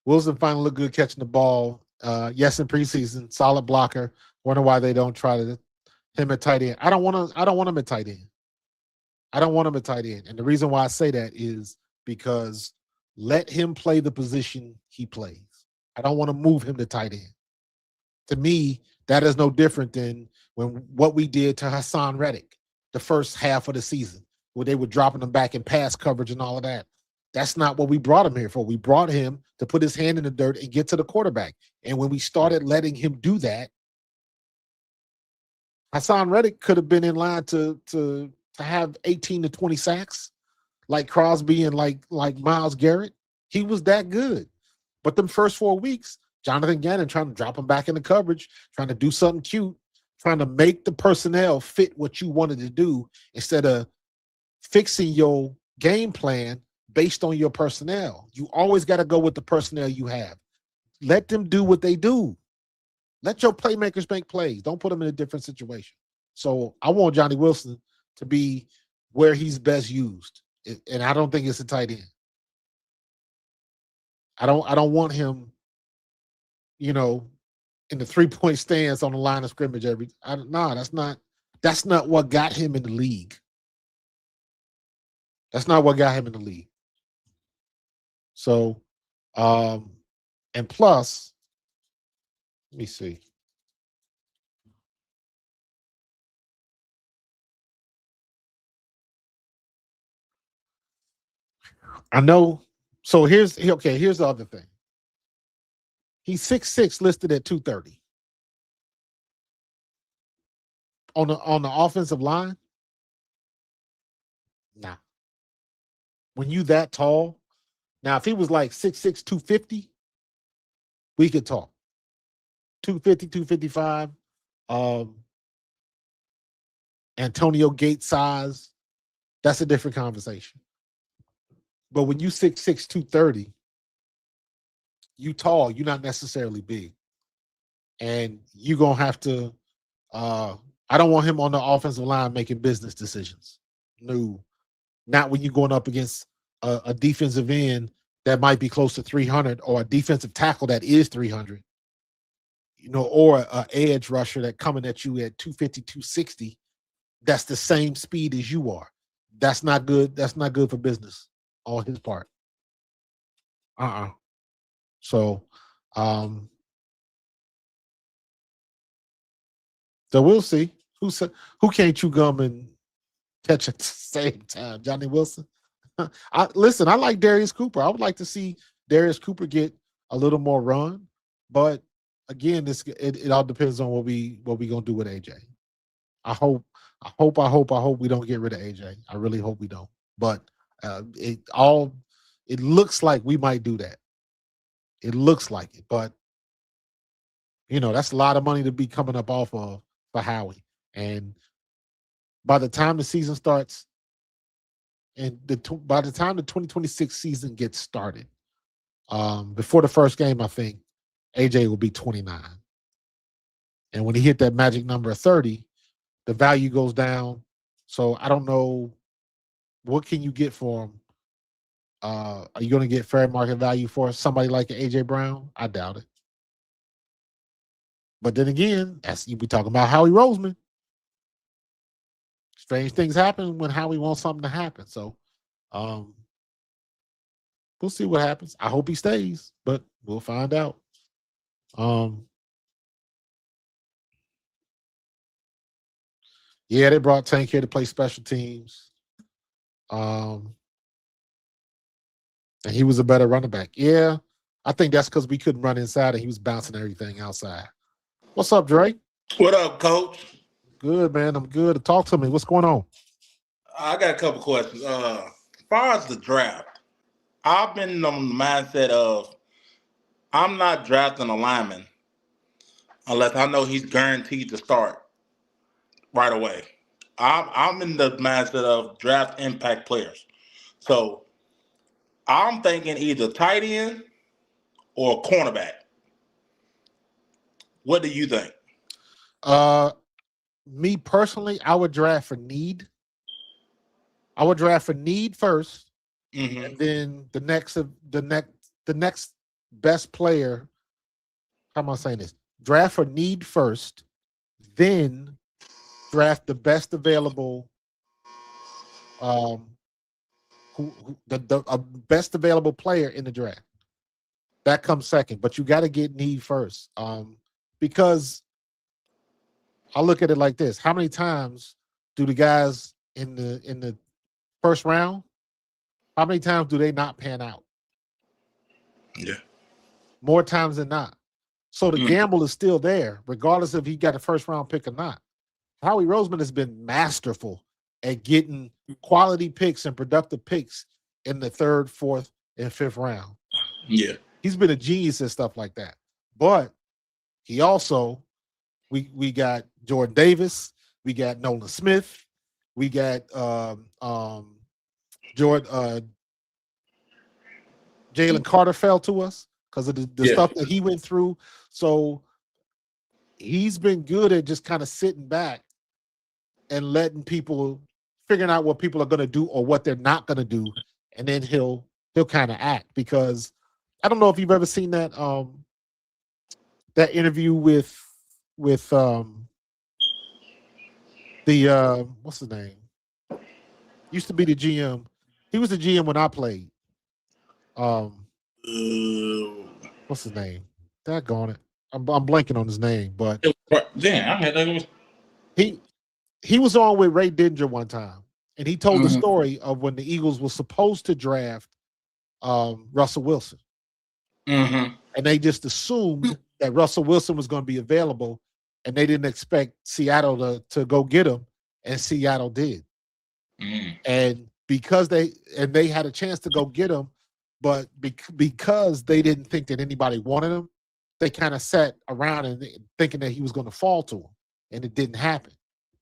Wilson finally looked good catching the ball. Yes, in preseason, solid blocker. Wonder why they don't try him at tight end. I don't want him at tight end. I don't want him at tight end. And the reason why I say that is because let him play the position he plays. I don't want to move him to tight end. To me, that is no different than what we did to Hassan Reddick the first half of the season, where they were dropping him back in pass coverage and all of that. That's not what we brought him here for. We brought him to put his hand in the dirt and get to the quarterback. And when we started letting him do that, Hassan Reddick could have been in line to have 18 to 20 sacks, like Crosby and like Myles Garrett. He was that good. But them first 4 weeks, Jonathan Gannon trying to drop him back into coverage, trying to do something cute, trying to make the personnel fit what you wanted to do instead of fixing your game plan based on your personnel. You always got to go with the personnel you have. Let them do what they do. Let your playmakers make plays. Don't put them in a different situation. So I want Johnny Wilson to be where he's best used. And I don't think it's a tight end. I don't want him, in the 3-point stance on the line of scrimmage that's not what got him in the league. That's not what got him in the league. So, and plus, let me see. I know. So here's the other thing. He's 6'6", listed at 230. On the offensive line? Nah. When you that tall, now if he was like 6'6", 250, we could talk. 250, 255. Antonio Gates size, that's a different conversation. But when you 6'6", 230, you tall, you're not necessarily big. And you're going to have to I don't want him on the offensive line making business decisions. No. Not when you're going up against a defensive end that might be close to 300 or a defensive tackle that is 300, or an edge rusher that coming at you at 250, 260, that's the same speed as you are. That's not good. That's not good for business on his part. So, so we'll see. Who can't chew gum and catch at the same time? Johnny Wilson? I like Darius Cooper. I would like to see Darius Cooper get a little more run, but again, it all depends on what we gonna do with AJ. I hope we don't get rid of AJ. I really hope we don't. But it looks like we might do that. It looks like it, but that's a lot of money to be coming up off of for Howie. And by the time the season starts, and by the time the 2026 season gets started, before the first game, I think AJ will be 29. And when he hit that magic number of 30, the value goes down. So I don't know, what can you get for him? Are you going to get fair market value for somebody like AJ Brown? I doubt it. But then again, you be talking about Howie Roseman. Strange things happen when Howie wants something to happen. So we'll see what happens. I hope he stays, but we'll find out. Yeah, they brought Tank here to play special teams. And he was a better running back. Yeah, I think that's because we couldn't run inside and he was bouncing everything outside. What's up, Drake? What up, Coach? Good, man. I'm good. Talk to me. What's going on? I got a couple questions. As far as the draft, I've been on the mindset of I'm not drafting a lineman unless I know he's guaranteed to start right away. I'm in the mindset of draft impact players. So I'm thinking either tight end or cornerback. What do you think? Me personally, I would draft for need. I would draft for need first, and then the next best player. How am I saying this? Draft for need first, then draft the best available. The best available player in the draft. That comes second, but you got to get need first. Because I look at it like this: how many times do the guys in the first round? How many times do they not pan out? Yeah, more times than not. So the gamble is still there, regardless if he got a first round pick or not. Howie Roseman has been masterful at getting quality picks and productive picks in the third, fourth, and fifth round. Yeah, he's been a genius and stuff like that. But he also, we got Jordan Davis, we got Nolan Smith, we got Jalen Carter fell to us because of the stuff that he went through. So he's been good at just kind of sitting back and letting people, figuring out what people are going to do or what they're not going to do, and then he'll kind of act. Because I don't know if you've ever seen that that interview with the what's his name? Used to be the GM. He was the GM when I played. What's his name? Daggone it. I'm blanking on his name, but he was on with Ray Dinger one time, and he told the story of when the Eagles were supposed to draft Russell Wilson, and they just assumed that Russell Wilson was going to be available, and they didn't expect Seattle to go get him, and Seattle did. And because they had a chance to go get him, but because they didn't think that anybody wanted him, they kind of sat around and thinking that he was going to fall to them, and it didn't happen.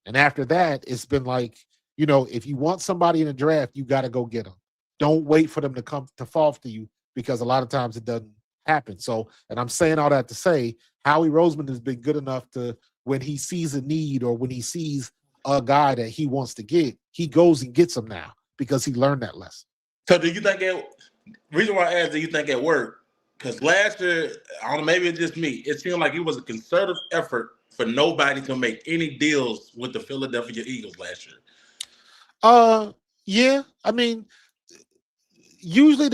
And after that, it's been like, if you want somebody in the draft, you got to go get them. Don't wait for them to come to fall to you, because a lot of times it doesn't happen. So, and I'm saying all that to say, Howie Roseman has been good enough to, when he sees a need or when he sees a guy that he wants to get, he goes and gets him now because he learned that lesson. So do you think reason why I asked, do you think it worked? Because last year, I don't know, maybe it's just me, it seemed like it was a concerted effort for nobody to make any deals with the Philadelphia Eagles last year. Yeah. I mean, usually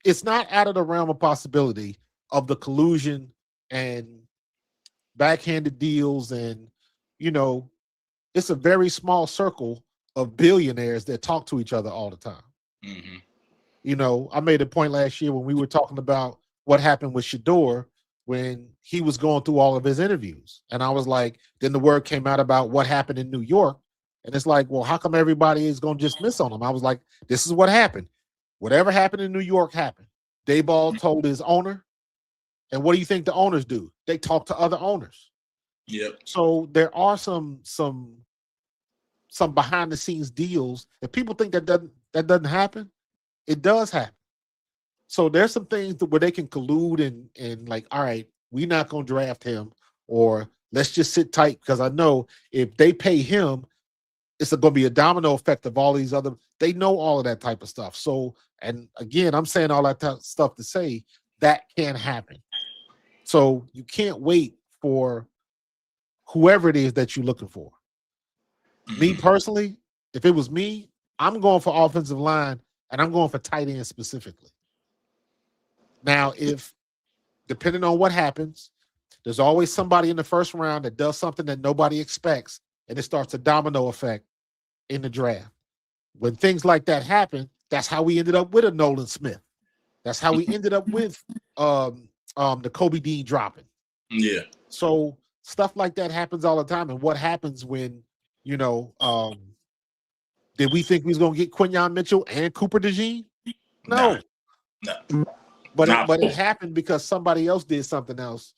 it's not out of the realm of possibility of the collusion and backhanded deals, and it's a very small circle of billionaires that talk to each other all the time. Mm-hmm. I made a point last year when we were talking about what happened with Shador when he was going through all of his interviews, and I was like, then the word came out about what happened in New York, and it's like, well, how come everybody is going to just miss on him? I was like, this is what happened. Whatever happened in New York happened. Dayball told his owner, and what do you think the owners do? They talk to other owners. Yep. So there are some behind the scenes deals. If people think that doesn't happen, it does happen. So there's some things where they can collude and like, all right, we're not going to draft him, or let's just sit tight, because I know if they pay him, it's going to be a domino effect of all these other. They know all of that type of stuff. So, and again, I'm saying all that stuff to say that can happen. So you can't wait for whoever it is that you're looking for. Me personally, if it was me, I'm going for offensive line, and I'm going for tight end specifically. Now, if depending on what happens, there's always somebody in the first round that does something that nobody expects, and it starts a domino effect in the draft. When things like that happen, that's how we ended up with a Nolan Smith. That's how we ended up with the Kobe Dean dropping. Yeah. So stuff like that happens all the time. And what happens when, did we think we was going to get Quinyon Mitchell and Cooper DeJean? No. But it happened because somebody else did something else,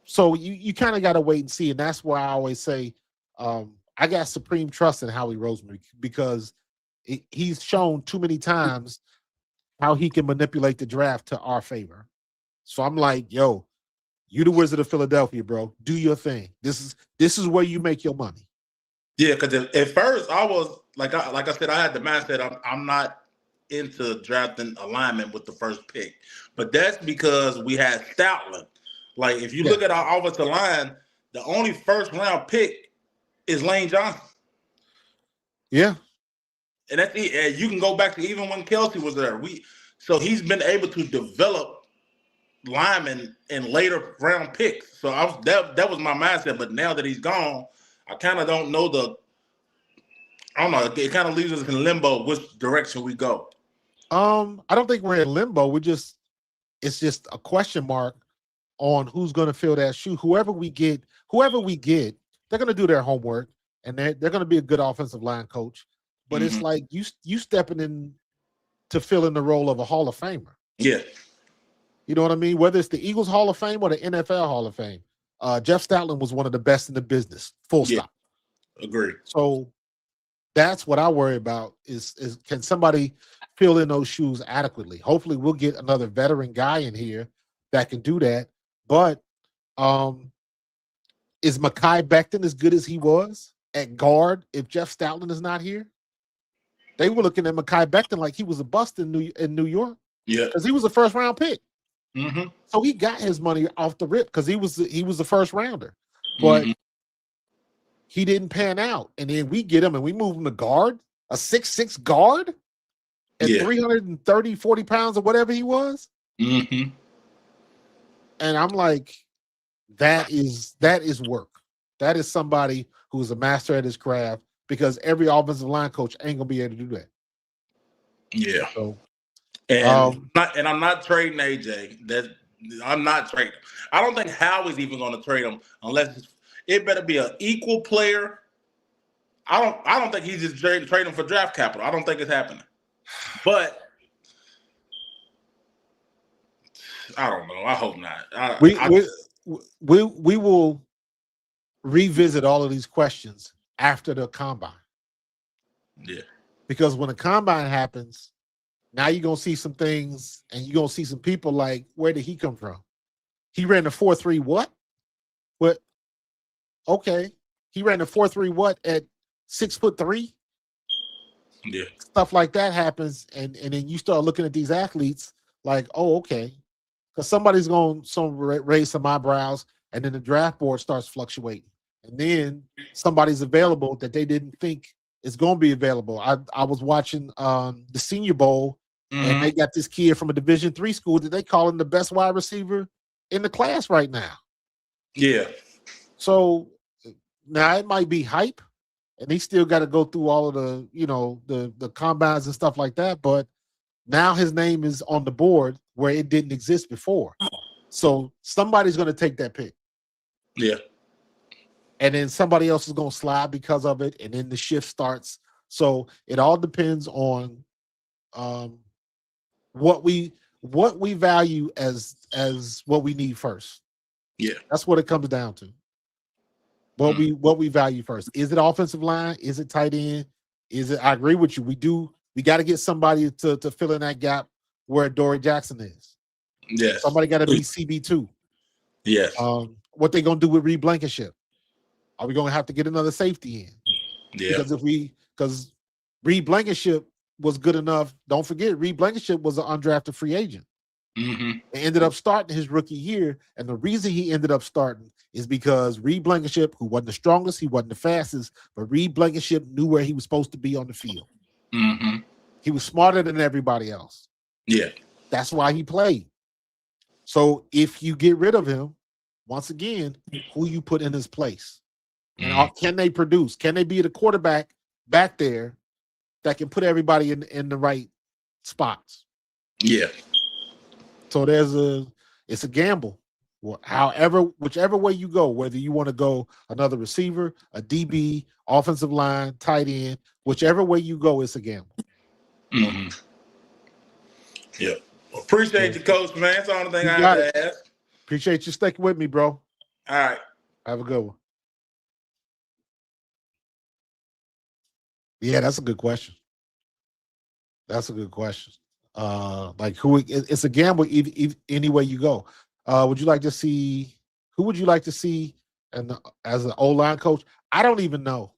So you kind of got to wait and see. And that's why I always say I got supreme trust in Howie Roseman, because he's shown too many times how he can manipulate the draft to our favor. So I'm like, yo, you the Wizard of Philadelphia, bro. Do your thing. This is where you make your money. Yeah, because at first I was like I said, I had the mindset I'm not into drafting alignment with the first pick, but that's because we had Stoutland. Like if you look at our offensive line, the only first round pick is Lane Johnson. Yeah, and that's it. And you can go back to even when Kelsey was there. So he's been able to develop linemen in later round picks. So that was my mindset. But now that he's gone, I kind of don't know I don't know. It kind of leaves us in limbo which direction we go. I don't think we're in limbo. It's just a question mark on who's going to fill that shoe. Whoever we get, they're going to do their homework, and they're going to be a good offensive line coach. But it's like you stepping in to fill in the role of a Hall of Famer. Yeah. You know what I mean? Whether it's the Eagles Hall of Fame or the NFL Hall of Fame. Jeff Stoutland was one of the best in the business. Full stop. Agree. So that's what I worry about is can somebody fill in those shoes adequately? Hopefully we'll get another veteran guy in here that can do that. But is Mekhi Becton as good as he was at guard if Jeff Stoutland is not here? They were looking at Mekhi Becton like he was a bust in New York. Yeah. Because he was a first round pick. Mm-hmm. So he got his money off the rip because he was the first rounder. But he didn't pan out. And then we get him and we move him to guard, a 6'6" guard at 330, 40 pounds or whatever he was. Mm-hmm. And I'm like, that is work. That is somebody who's a master at his craft, because every offensive line coach ain't gonna be able to do that. Yeah. So, and I'm not trading AJ. I'm not trading. I don't think Howie's even going to trade him unless it better be an equal player. I don't think he's just trading for draft capital. I don't think it's happening. But I don't know. I hope not. we will revisit all of these questions after the combine. Yeah. Because when the combine happens, now you're gonna see some things, and you're gonna see some people like, where did he come from? He ran the 4.3 what? What? Okay. He ran the 4.3 what at 6'3"? Yeah. Stuff like that happens, and then you start looking at these athletes like, oh, okay. Because somebody's going to raise some eyebrows, and then the draft board starts fluctuating. And then somebody's available that they didn't think is going to be available. I was watching the Senior Bowl, and they got this kid from a Division III school that they call him the best wide receiver in the class right now. Yeah. So now it might be hype, and he still got to go through all of the, the combines and stuff like that. But now his name is on the board where it didn't exist before. So somebody's going to take that pick. Yeah. And then somebody else is going to slide because of it, and then the shift starts. So it all depends on what we value as what we need first. Yeah. That's what it comes down to. What we value first. Is it offensive line? Is it tight end? Is it? I agree with you. We got to get somebody to fill in that gap where Dory Jackson is. Yes. Somebody got to be CB2. Yes. What they gonna do with Reed Blankenship? Are we gonna have to get another safety in? Yeah. Because Reed Blankenship was good enough. Don't forget, Reed Blankenship was an undrafted free agent. Mm-hmm. He ended up starting his rookie year, and the reason he ended up starting is because Reed Blankenship, who wasn't the strongest, he wasn't the fastest, but Reed Blankenship knew where he was supposed to be on the field. Mm-hmm. He was smarter than everybody else. Yeah. That's why he played. So if you get rid of him, once again, who you put in his place? And can they produce? Can they be the quarterback back there that can put everybody in the right spots? Yeah. So it's a gamble. Whichever way you go, whether you want to go another receiver, a DB, offensive line, tight end, whichever way you go, it's a gamble. Mm-hmm. Yeah. Appreciate you, Coach, man. That's the only thing I had to ask. Appreciate you sticking with me, bro. All right. Have a good one. Yeah, that's a good question. That's a good question. Like it's a gamble any way you go. Would you like to see who would you like to see as an O-line coach? I don't even know.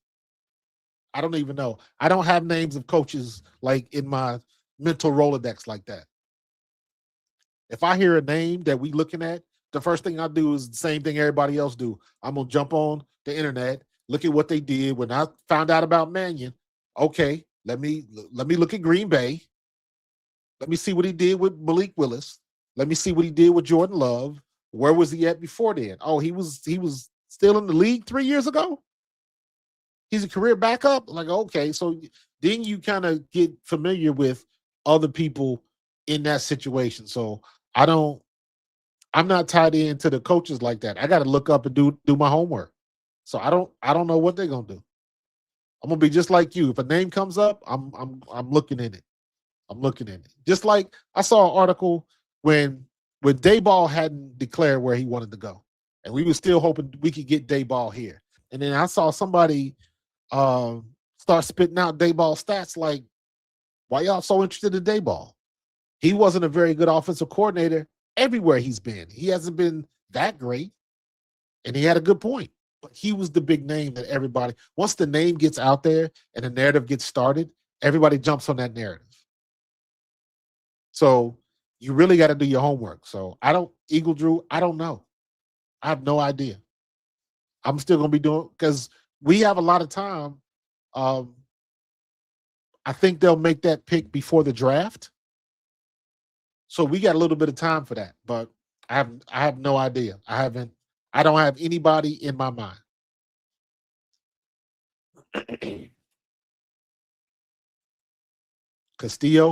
I don't have names of coaches like in my mental Rolodex like that. If I hear a name that we looking at, the first thing I do is the same thing everybody else do. I'm gonna jump on the internet, look at what they did when I found out about Mannion. Okay, let me look at Green Bay. Let me see what he did with Malik Willis. Let me see what he did with Jordan Love. Where was he at before then? Oh, he was still in the league 3 years ago. He's a career backup. Like, okay, so then you kind of get familiar with other people in that situation. So I'm not tied into the coaches like that. I got to look up and do my homework. So I don't know what they're gonna do. I'm gonna be just like you. If a name comes up, I'm looking in it. I'm looking in it. Just like I saw an article when Dayball hadn't declared where he wanted to go, and we were still hoping we could get Dayball here. And then I saw somebody start spitting out Dayball stats like, why y'all so interested in Dayball? He wasn't a very good offensive coordinator everywhere he's been. He hasn't been that great, and he had a good point. But he was the big name that everybody, once the name gets out there and the narrative gets started, everybody jumps on that narrative. So you really got to do your homework. So Eagle Drew, I don't know. I have no idea. I'm still going to be doing, because we have a lot of time. I think they'll make that pick before the draft. So we got a little bit of time for that, but I have no idea. I don't have anybody in my mind.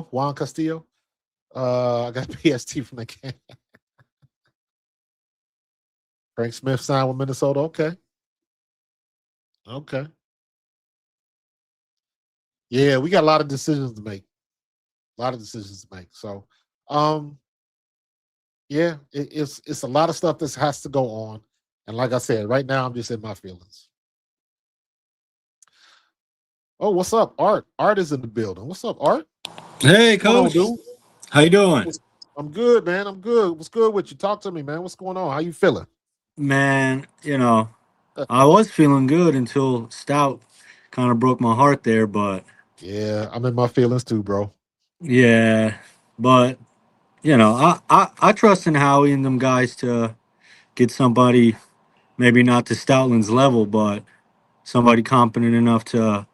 Juan Castillo. I got PST from the game. Frank Smith signed with Minnesota. Okay. Yeah, we got a lot of decisions to make. So, yeah, it's a lot of stuff that has to go on, And like I said, right now I'm just in my feelings. Oh, what's up, Art? Art is in the building. What's up, Art? Hey, What's going on, coach. dude? How you doing? I'm good, man. I'm good. What's good with you? Talk to me, man. What's going on? How you feeling? Man, I was feeling good until Stout kind of broke my heart there, but Yeah, I'm in my feelings too, bro. yeah, but I trust in Howie and them guys to get somebody, maybe not to Stoutland's level, but somebody competent enough to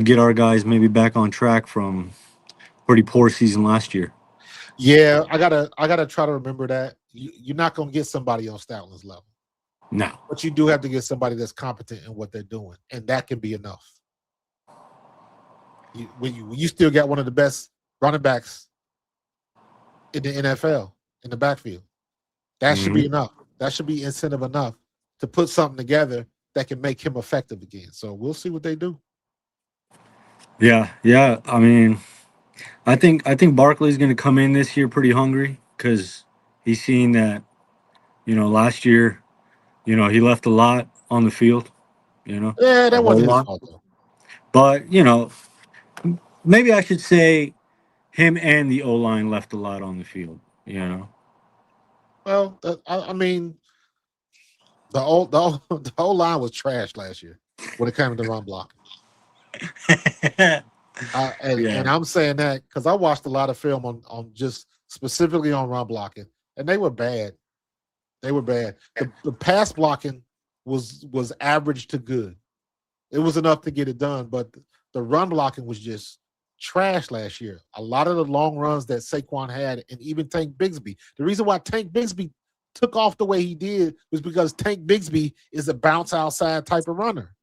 get our guys maybe back on track from pretty poor season last year. Yeah, I gotta try to remember that. You're not gonna get somebody on Stoutland's level, No. but you do have to get somebody that's competent in what they're doing, and that can be enough. When you still got one of the best running backs in the NFL in the backfield, that should be Mhm. enough. That should be incentive enough to put something together that can make him effective again. So we'll see what they do. Yeah. I mean, I think Barkley's going to come in this year pretty hungry because he's seen that last year, he left a lot on the field, Yeah, a that whole wasn't his lot. fault though. But, maybe I should say him and the O line left a lot on the field. Well, I mean, the whole line was trash last year when it came to run blocking. And Yeah. I'm saying that because I watched a lot of film on just specifically on run blocking, and they were bad. They were bad. The pass blocking was average to good. It was enough to get it done, but the run blocking was just trash last year. A lot of the long runs that Saquon had, and even Tank Bigsby. The reason why Tank Bigsby took off the way he did was because Tank Bigsby is a bounce outside type of runner,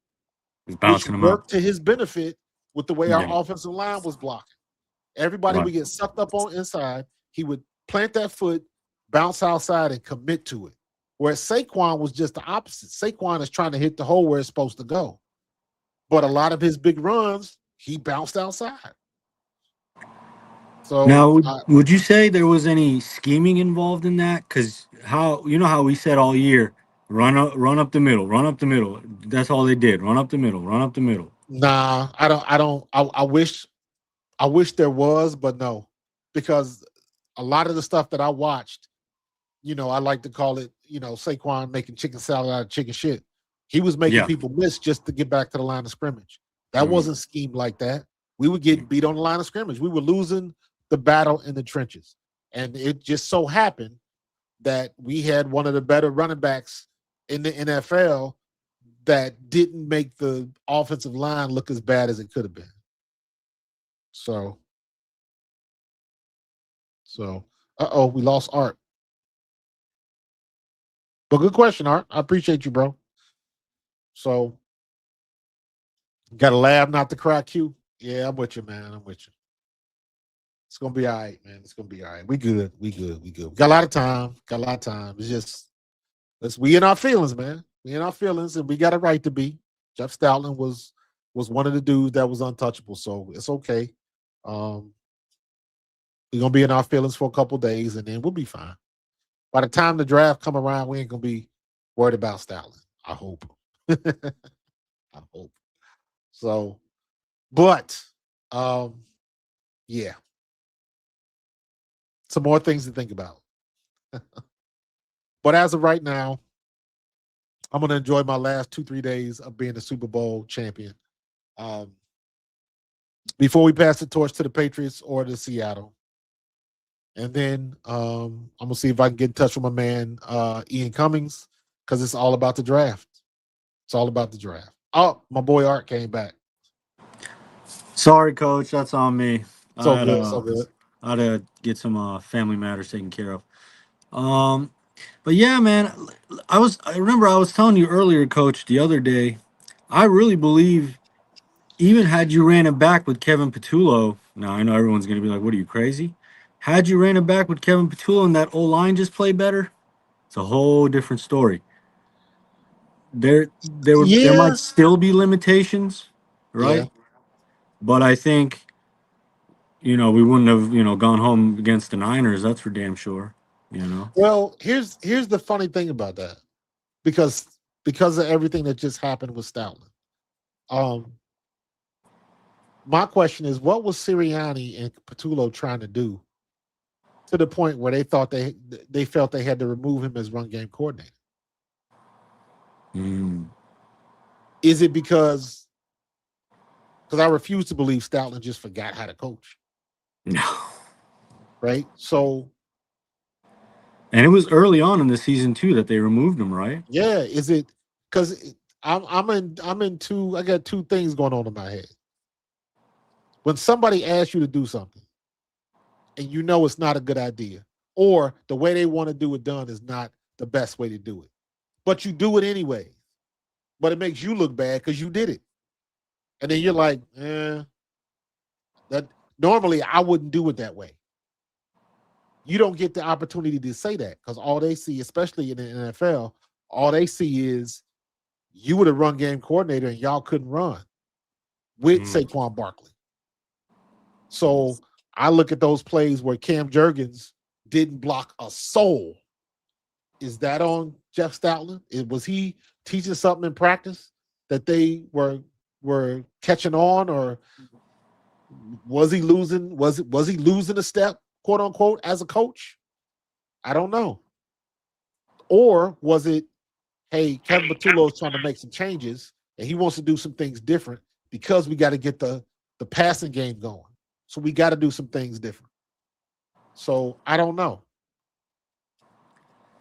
He's which bouncing him out. worked to his benefit with the way our Yeah. offensive line was blocking. Everybody Right. would get sucked up on inside. He would plant that foot, bounce outside, and commit to it. Whereas Saquon was just the opposite. Saquon is trying to hit the hole where it's supposed to go. But a lot of his big runs, he bounced outside. So Now, would you say there was any scheming involved in that? Because how we said all year, run up the middle, run up the middle. That's all they did. Run up the middle, run up the middle. nah, I don't. I don't. I wish there was, but no, because a lot of the stuff that I watched, I like to call it, Saquon making chicken salad out of chicken shit. He was making Yeah. people miss just to get back to the line of scrimmage. That Mhm. wasn't schemed like that. We were getting beat on the line of scrimmage. We were losing the battle in the trenches. And it just so happened that we had one of the better running backs in the NFL that didn't make the offensive line look as bad as it could have been. So, we lost Art. But good question, Art. I appreciate you, bro. So, got a laugh not to cry, Q. Yeah, I'm with you, man. I'm with you. It's gonna be all right, man. It's gonna be all right. We good. We good. We good. Got a lot of time. Got a lot of time. It's just we in our feelings, man. We in our feelings, and we got a right to be. Jeff Stoutland was one of the dudes that was untouchable, so it's okay. Um, we're gonna be in our feelings for a couple days, and then we'll be fine. By the time the draft come around, we ain't gonna be worried about Stoutland. I hope. I hope. So, but yeah, some more things to think about. But as of right now, I'm gonna enjoy my last 2-3 days of being the Super Bowl champion. Um, before we pass the torch to the Patriots or to Seattle. And then I'm gonna see if I can get in touch with my man Ian Cummings, because it's all about the draft. It's all about the draft. Oh, my boy Art came back. Sorry, coach. That's on me. So I had good, so to, good. I had to get some family matters taken care of. Um, but yeah, man, I remember I was telling you earlier, coach, the other day, I really believe even had you ran it back with Kevin Patullo, now I know everyone's gonna be like, "What are you crazy?" Had you ran it back with Kevin Patullo and that O line just played better, it's a whole different story. There Yeah, might still be limitations, yeah. right? But I think we wouldn't have gone home against the Niners. That's for damn sure. Well, here's the funny thing about that. because of everything that just happened with Stoutland. My question is, what was Sirianni and Patullo trying to do to the point where they thought they felt they had to remove him as run game coordinator? Is it because I refuse to believe Stoutland just forgot how to coach? No. Right? So, And it was early on in the season too that they removed him, right? yeah, is it because I'm in two, I got two things going on in my head. When somebody asks you to do something and you know it's not a good idea, or the way they want to do it done is not the best way to do it, but you do it anyway, but it makes you look bad because you did it. And then you're like, that normally I wouldn't do it that way. You don't get the opportunity to say that because all they see, especially in the NFL, all they see is you were the run game coordinator and y'all couldn't run with Saquon Barkley. So I look at those plays where Cam Jurgens didn't block a soul. Is that on Jeff Stoutland? Was he teaching something in practice that they were catching on, or was he losing? Was he losing a step, quote unquote, as a coach? I don't know. Or was it, hey, Kevin Patullo is trying to make some changes and he wants to do some things different because we got to get the passing game going. So we got to do some things different. So I don't know.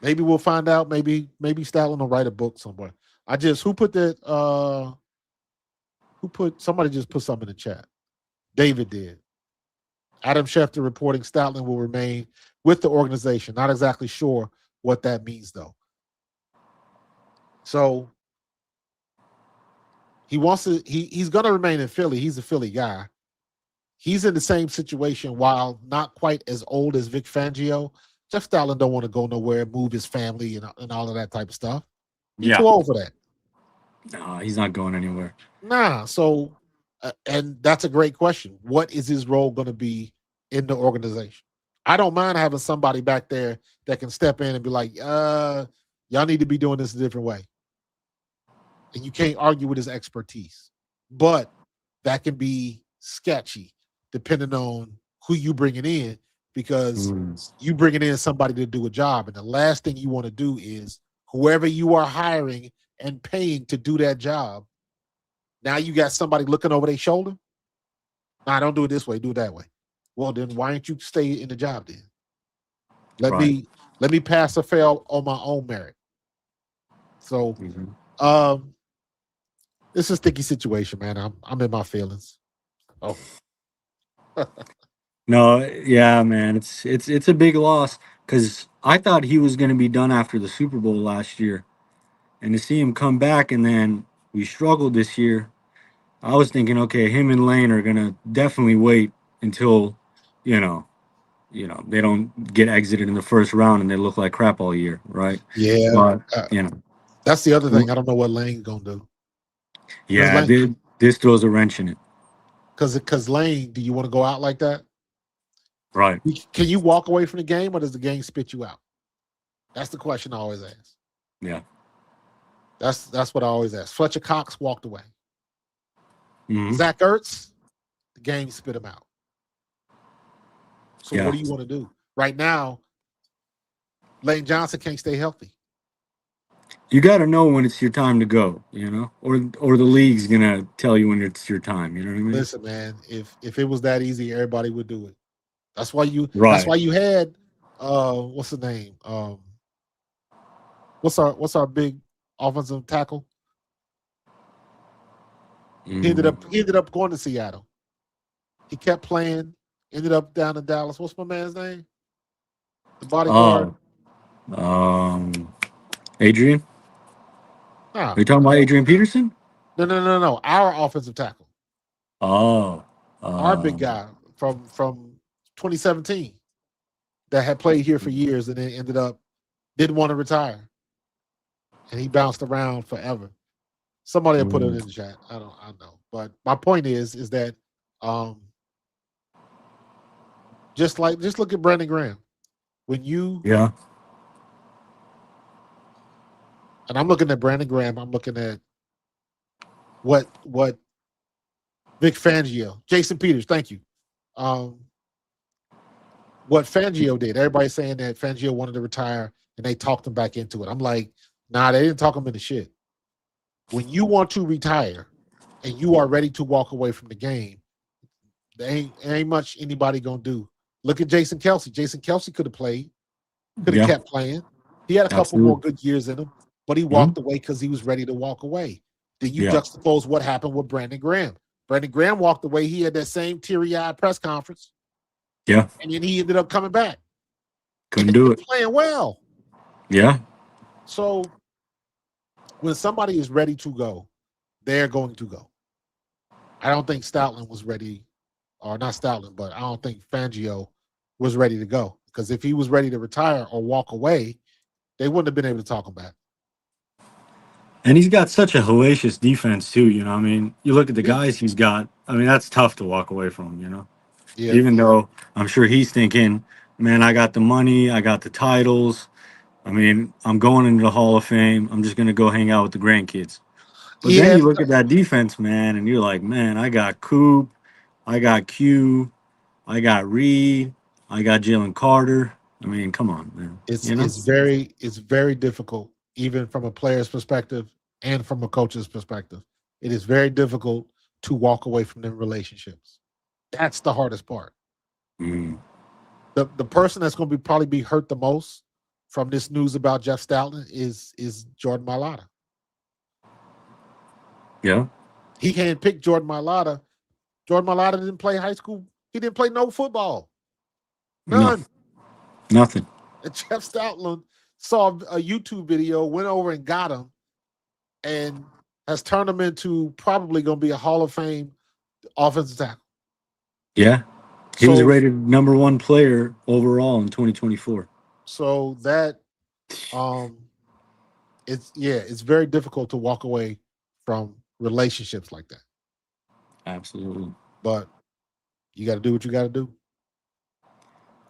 Maybe we'll find out. Maybe Stoutland will write a book somewhere. Somebody just put something in the chat. David did. Adam Schefter reporting Stoutland will remain with the organization. Not exactly sure what that means though. So he's going to remain in Philly. He's a Philly guy. He's in the same situation while not quite as old as Vic Fangio. Jeff Stoutland don't want to go nowhere, move his family and all of that type of stuff. He's too old for that. No, he's not going anywhere. Nah. So, and that's a great question. What is his role going to be in the organization? I don't mind having somebody back there that can step in and be like, y'all need to be doing this a different way. And you can't argue with his expertise. But that can be sketchy depending on who you bringing in, because you bringing in somebody to do a job. And the last thing you want to do is whoever you are hiring and paying to do that job, now you got somebody looking over their shoulder. Nah, don't do it this way, do it that way. Well, then why don't you stay in the job then? Let me pass or fail on my own merit. So it's a sticky situation, man. I'm in my feelings. Oh. No, yeah, man. It's a big loss because I thought he was going to be done after the Super Bowl last year. And to see him come back and then we struggled this year, I was thinking, okay, him and Lane are going to definitely wait until, you know, they don't get exited in the first round and they look like crap all year, right? Yeah. But, that's the other thing. I don't know what Lane's going to do. Yeah, this throws a wrench in it. Because Lane, do you want to go out like that? Right. Can you walk away from the game, or does the game spit you out? That's the question I always ask. Yeah. That's what I always ask. Fletcher Cox walked away. Zach Ertz, the game spit him out. So what do you want to do? Right now, Lane Johnson can't stay healthy. You got to know when it's your time to go, or the league's going to tell you when it's your time. You know what I mean? Listen, man, if it was that easy, everybody would do it. That's why you had what's the name? What's our big offensive tackle? He ended up going to Seattle. He kept playing, ended up down in Dallas. What's my man's name? The bodyguard. Adrian? Nah. Are you talking about Adrian Peterson? No. Our offensive tackle. Our big guy from 2017 that had played here for years and then didn't want to retire. And he bounced around forever. Somebody will put it in the chat. I know. But my point is that just look at Brandon Graham. When you and I'm looking at Brandon Graham. I'm looking at what Vic Fangio, Jason Peters. Thank you. What Fangio did. Everybody's saying that Fangio wanted to retire, and they talked him back into it. I'm like, nah, they didn't talk him into shit. When you want to retire and you are ready to walk away from the game, there ain't much anybody gonna do. Look at Jason Kelsey. Jason Kelsey could have played, could have kept playing. He had a couple more good years in him, but he walked away because he was ready to walk away. Then you juxtapose what happened with Brandon Graham. Brandon Graham walked away. He had that same teary-eyed press conference. Yeah. And then he ended up coming back. Couldn't do it. Playing well. Yeah. So when somebody is ready to go, they're going to go. I don't think Stoutland was ready, or not Stoutland, but I don't think Fangio was ready to go. Because if he was ready to retire or walk away, they wouldn't have been able to talk him back. And he's got such a hellacious defense too, you know. I mean, you look at the guys he's got. I mean, that's tough to walk away from, you know. Yeah. Even though I'm sure he's thinking, man, I got the money, I got the titles. I mean, I'm going into the Hall of Fame. I'm just gonna go hang out with the grandkids. But then you look at that defense, man, and you're like, man, I got Coop, I got Q, I got Reed, I got Jalen Carter. I mean, come on, man. It's very difficult, even from a player's perspective and from a coach's perspective. It is very difficult to walk away from them relationships. That's the hardest part. Mm. The person that's going to probably be hurt the most from this news about Jeff Stoutland is Jordan Mailata. Yeah. He can't pick Jordan Mailata. Jordan Mailata didn't play high school. He didn't play no football. None. No, nothing. And Jeff Stoutland saw a YouTube video, went over and got him, and has turned him into probably going to be a Hall of Fame offensive tackle. Yeah. He was rated #1 player overall in 2024. So that it's very difficult to walk away from relationships like that. Absolutely. But you got to do what you got to do.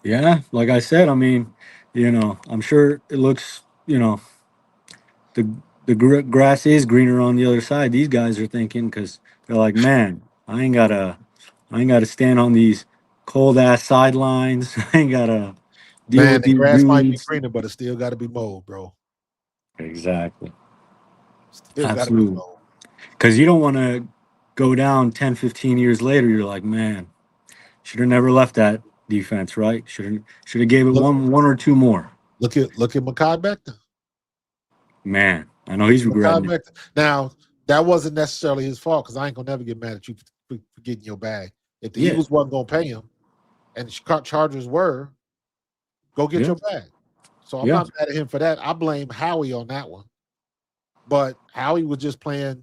Yeah, like I said, I mean, you know, I'm sure it looks, you know, the grass is greener on the other side. These guys are thinking, because they're like, man, I ain't gotta stand on these cold ass sidelines. I ain't gotta deal with The these grass might be dudes. greener, but it still got to be mowed, bro. Exactly. Still got to be Absolutely. mowed. Because you don't want to go down 10, 15 years later. You're like, man, should have never left that defense, right? Should have gave it one or two more. Look at Mekhi Becton. Man, I know he's regretting it. Now, that wasn't necessarily his fault, because I ain't gonna never get mad at you for getting your bag. If the Eagles wasn't gonna pay him, and the Chargers were, go get your bag. So I'm not mad at him for that. I blame Howie on that one. But Howie was just playing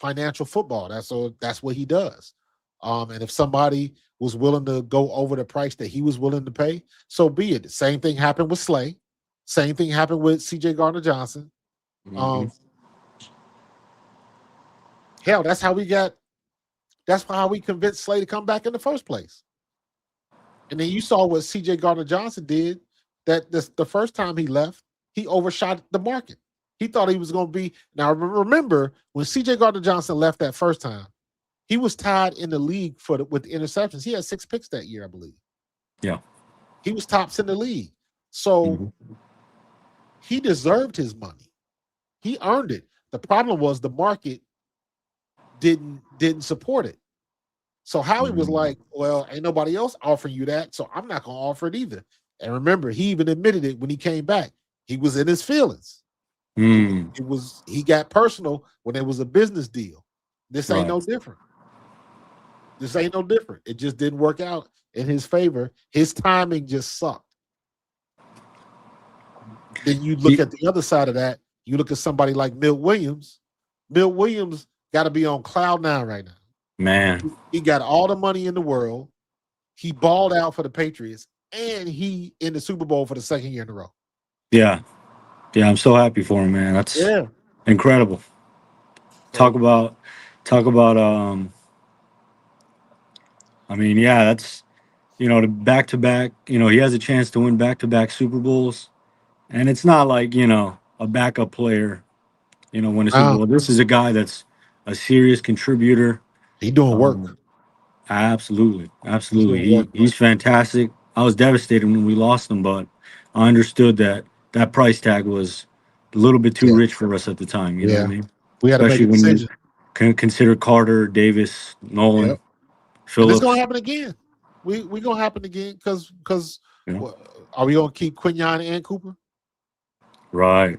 financial football. That's what he does. And if somebody was willing to go over the price that he was willing to pay, so be it. The same thing happened with Slay. Same thing happened with C.J. Gardner-Johnson. Hell, that's how we convinced Slay to come back in the first place. And then you saw what C.J. Gardner-Johnson did. That the first time he left, he overshot the market. He thought he was going to be. Now, remember, when C.J. Gardner-Johnson left that first time, he was tied in the league with interceptions. He had 6 picks that year, I believe. Yeah. He was tops in the league. So he deserved his money. He earned it. The problem was the market didn't support it. So Howie was like, well, ain't nobody else offering you that, so I'm not going to offer it either. And remember, he even admitted it when he came back. He was in his feelings. He got personal when it was a business deal. This ain't no different. This ain't no different. It just didn't work out in his favor. His timing just sucked. Then you look at the other side of that. You look at somebody like Milt Williams. Milt Williams got to be on cloud 9 right now. Man. He got all the money in the world. He balled out for the Patriots, and he in the Super Bowl for the second year in a row. Yeah. Yeah, I'm so happy for him, man. That's incredible. Talk about I mean, yeah, that's, you know, the back-to-back, you know, he has a chance to win back-to-back Super Bowls. And it's not like, you know, a backup player win a Super Wow, Bowl. This is a guy that's a serious contributor. he doing work. Um, absolutely, He's absolutely. doing work, bro. He's fantastic. I was devastated when we lost him, but I understood that price tag was a little bit too Yeah, rich for us at the time. You know what I yeah. mean? We had to make Especially a when you decision. can consider Carter, Davis, Yep. Nolan, And it's gonna Phillips. happen again. We gonna happen again because You know, are we gonna keep Quinyon and Cooper? right?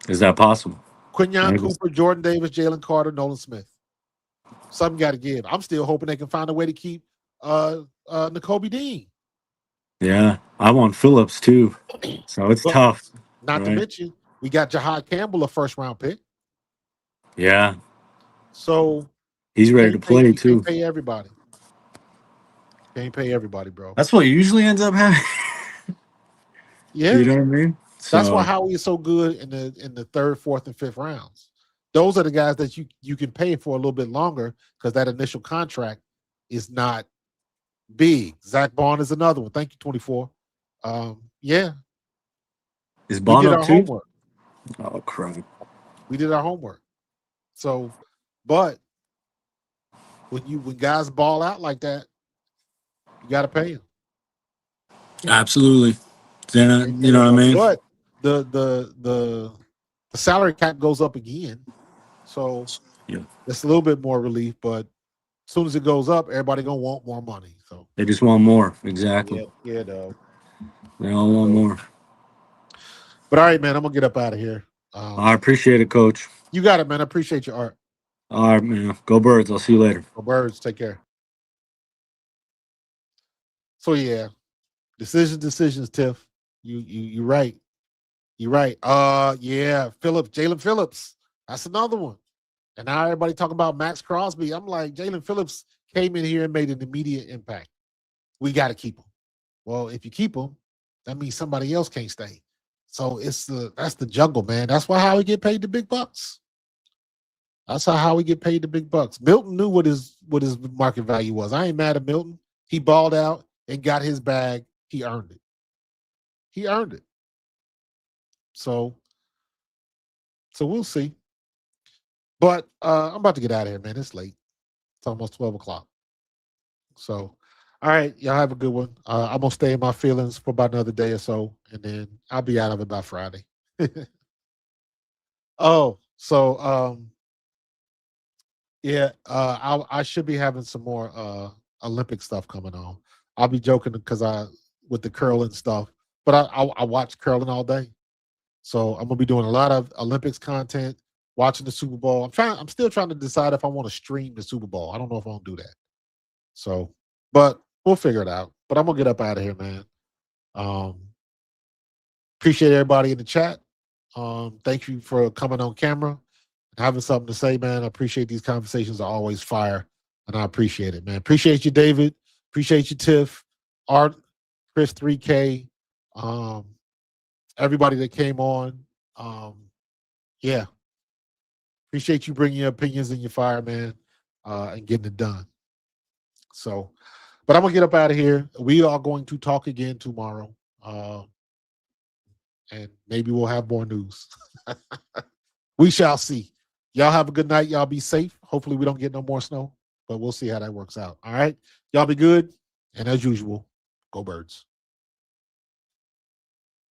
Is that possible? Quinyon I guess- Cooper, Jordan Davis, Jalen Carter, Nolan Smith. Something got to give. I'm still hoping they can find a way to keep N'Kobe Dean. Yeah, I want Phillips too. So it's But tough, not to right? mention, we got Jahad Campbell, a first round pick. Yeah, So he's ready to play you can't too. pay everybody. Can't pay everybody, bro. That's what usually ends up happening. Yeah. You know what I mean? That's why So Howie is so good in the third, fourth, and fifth rounds. Those are the guys that you can pay for a little bit longer because that initial contract is not big. Zach Bond is another one. Thank you, 24. Yeah, is we Bond did up our too? homework. Oh crap! We did our homework. So, but when guys ball out like that, you got to pay them. Absolutely. Then Can't pay you know what I everybody. mean? But the salary cap goes up again, so Yeah. it's a little bit more relief. But as soon as it goes up, everybody gonna want more money. So They just want more. Exactly. yeah, dog. They all want So, more. but all right, man, I'm gonna get up out of here. I appreciate it, Coach. You got it, man. I appreciate your art. All right, man. Go Birds. I'll see you later. Go Birds. Take care. So yeah, decisions, Tiff. You right. You're right. Yeah, Jalen Phillips. That's another one. And now everybody talking about Max Crosby. I'm like, Jalen Phillips came in here and made an immediate impact. We got to keep him. Well, if you keep him, that means somebody else can't stay. So that's the jungle, man. That's how we get paid the big bucks. That's how we get paid the big bucks. Milton knew what his market value was. I ain't mad at Milton. He balled out and got his bag. He earned it. He earned it. So we'll see. But I'm about to get out of here, man. It's late. It's almost 12 o'clock. So, all right, y'all have a good one. I'm gonna stay in my feelings for about another day or so, and then I'll be out of it by Friday. Oh, so yeah, I should be having some more Olympic stuff coming on. I'll be joking because with the curling stuff, but I watch curling all day, so I'm gonna be doing a lot of Olympics content, watching the Super Bowl. I'm still trying to decide if I want to stream the Super Bowl. I don't know if I want to do that. So, but we'll figure it out. But I'm gonna get up out of here, man. Appreciate everybody in the chat. Thank you for coming on camera and having something to say, man. I appreciate these conversations are always fire, and I appreciate it, man. Appreciate you, David. Appreciate you, Tiff, Art, Chris 3K, everybody that came on. Yeah, appreciate you bringing your opinions and your fire, man, and getting it done. So, but I'm gonna get up out of here. We are going to talk again tomorrow, and maybe we'll have more news. We shall see. Y'all have a good night. Y'all be safe. Hopefully, we don't get no more snow, but we'll see how that works out. All right, y'all be good, and as usual, go Birds.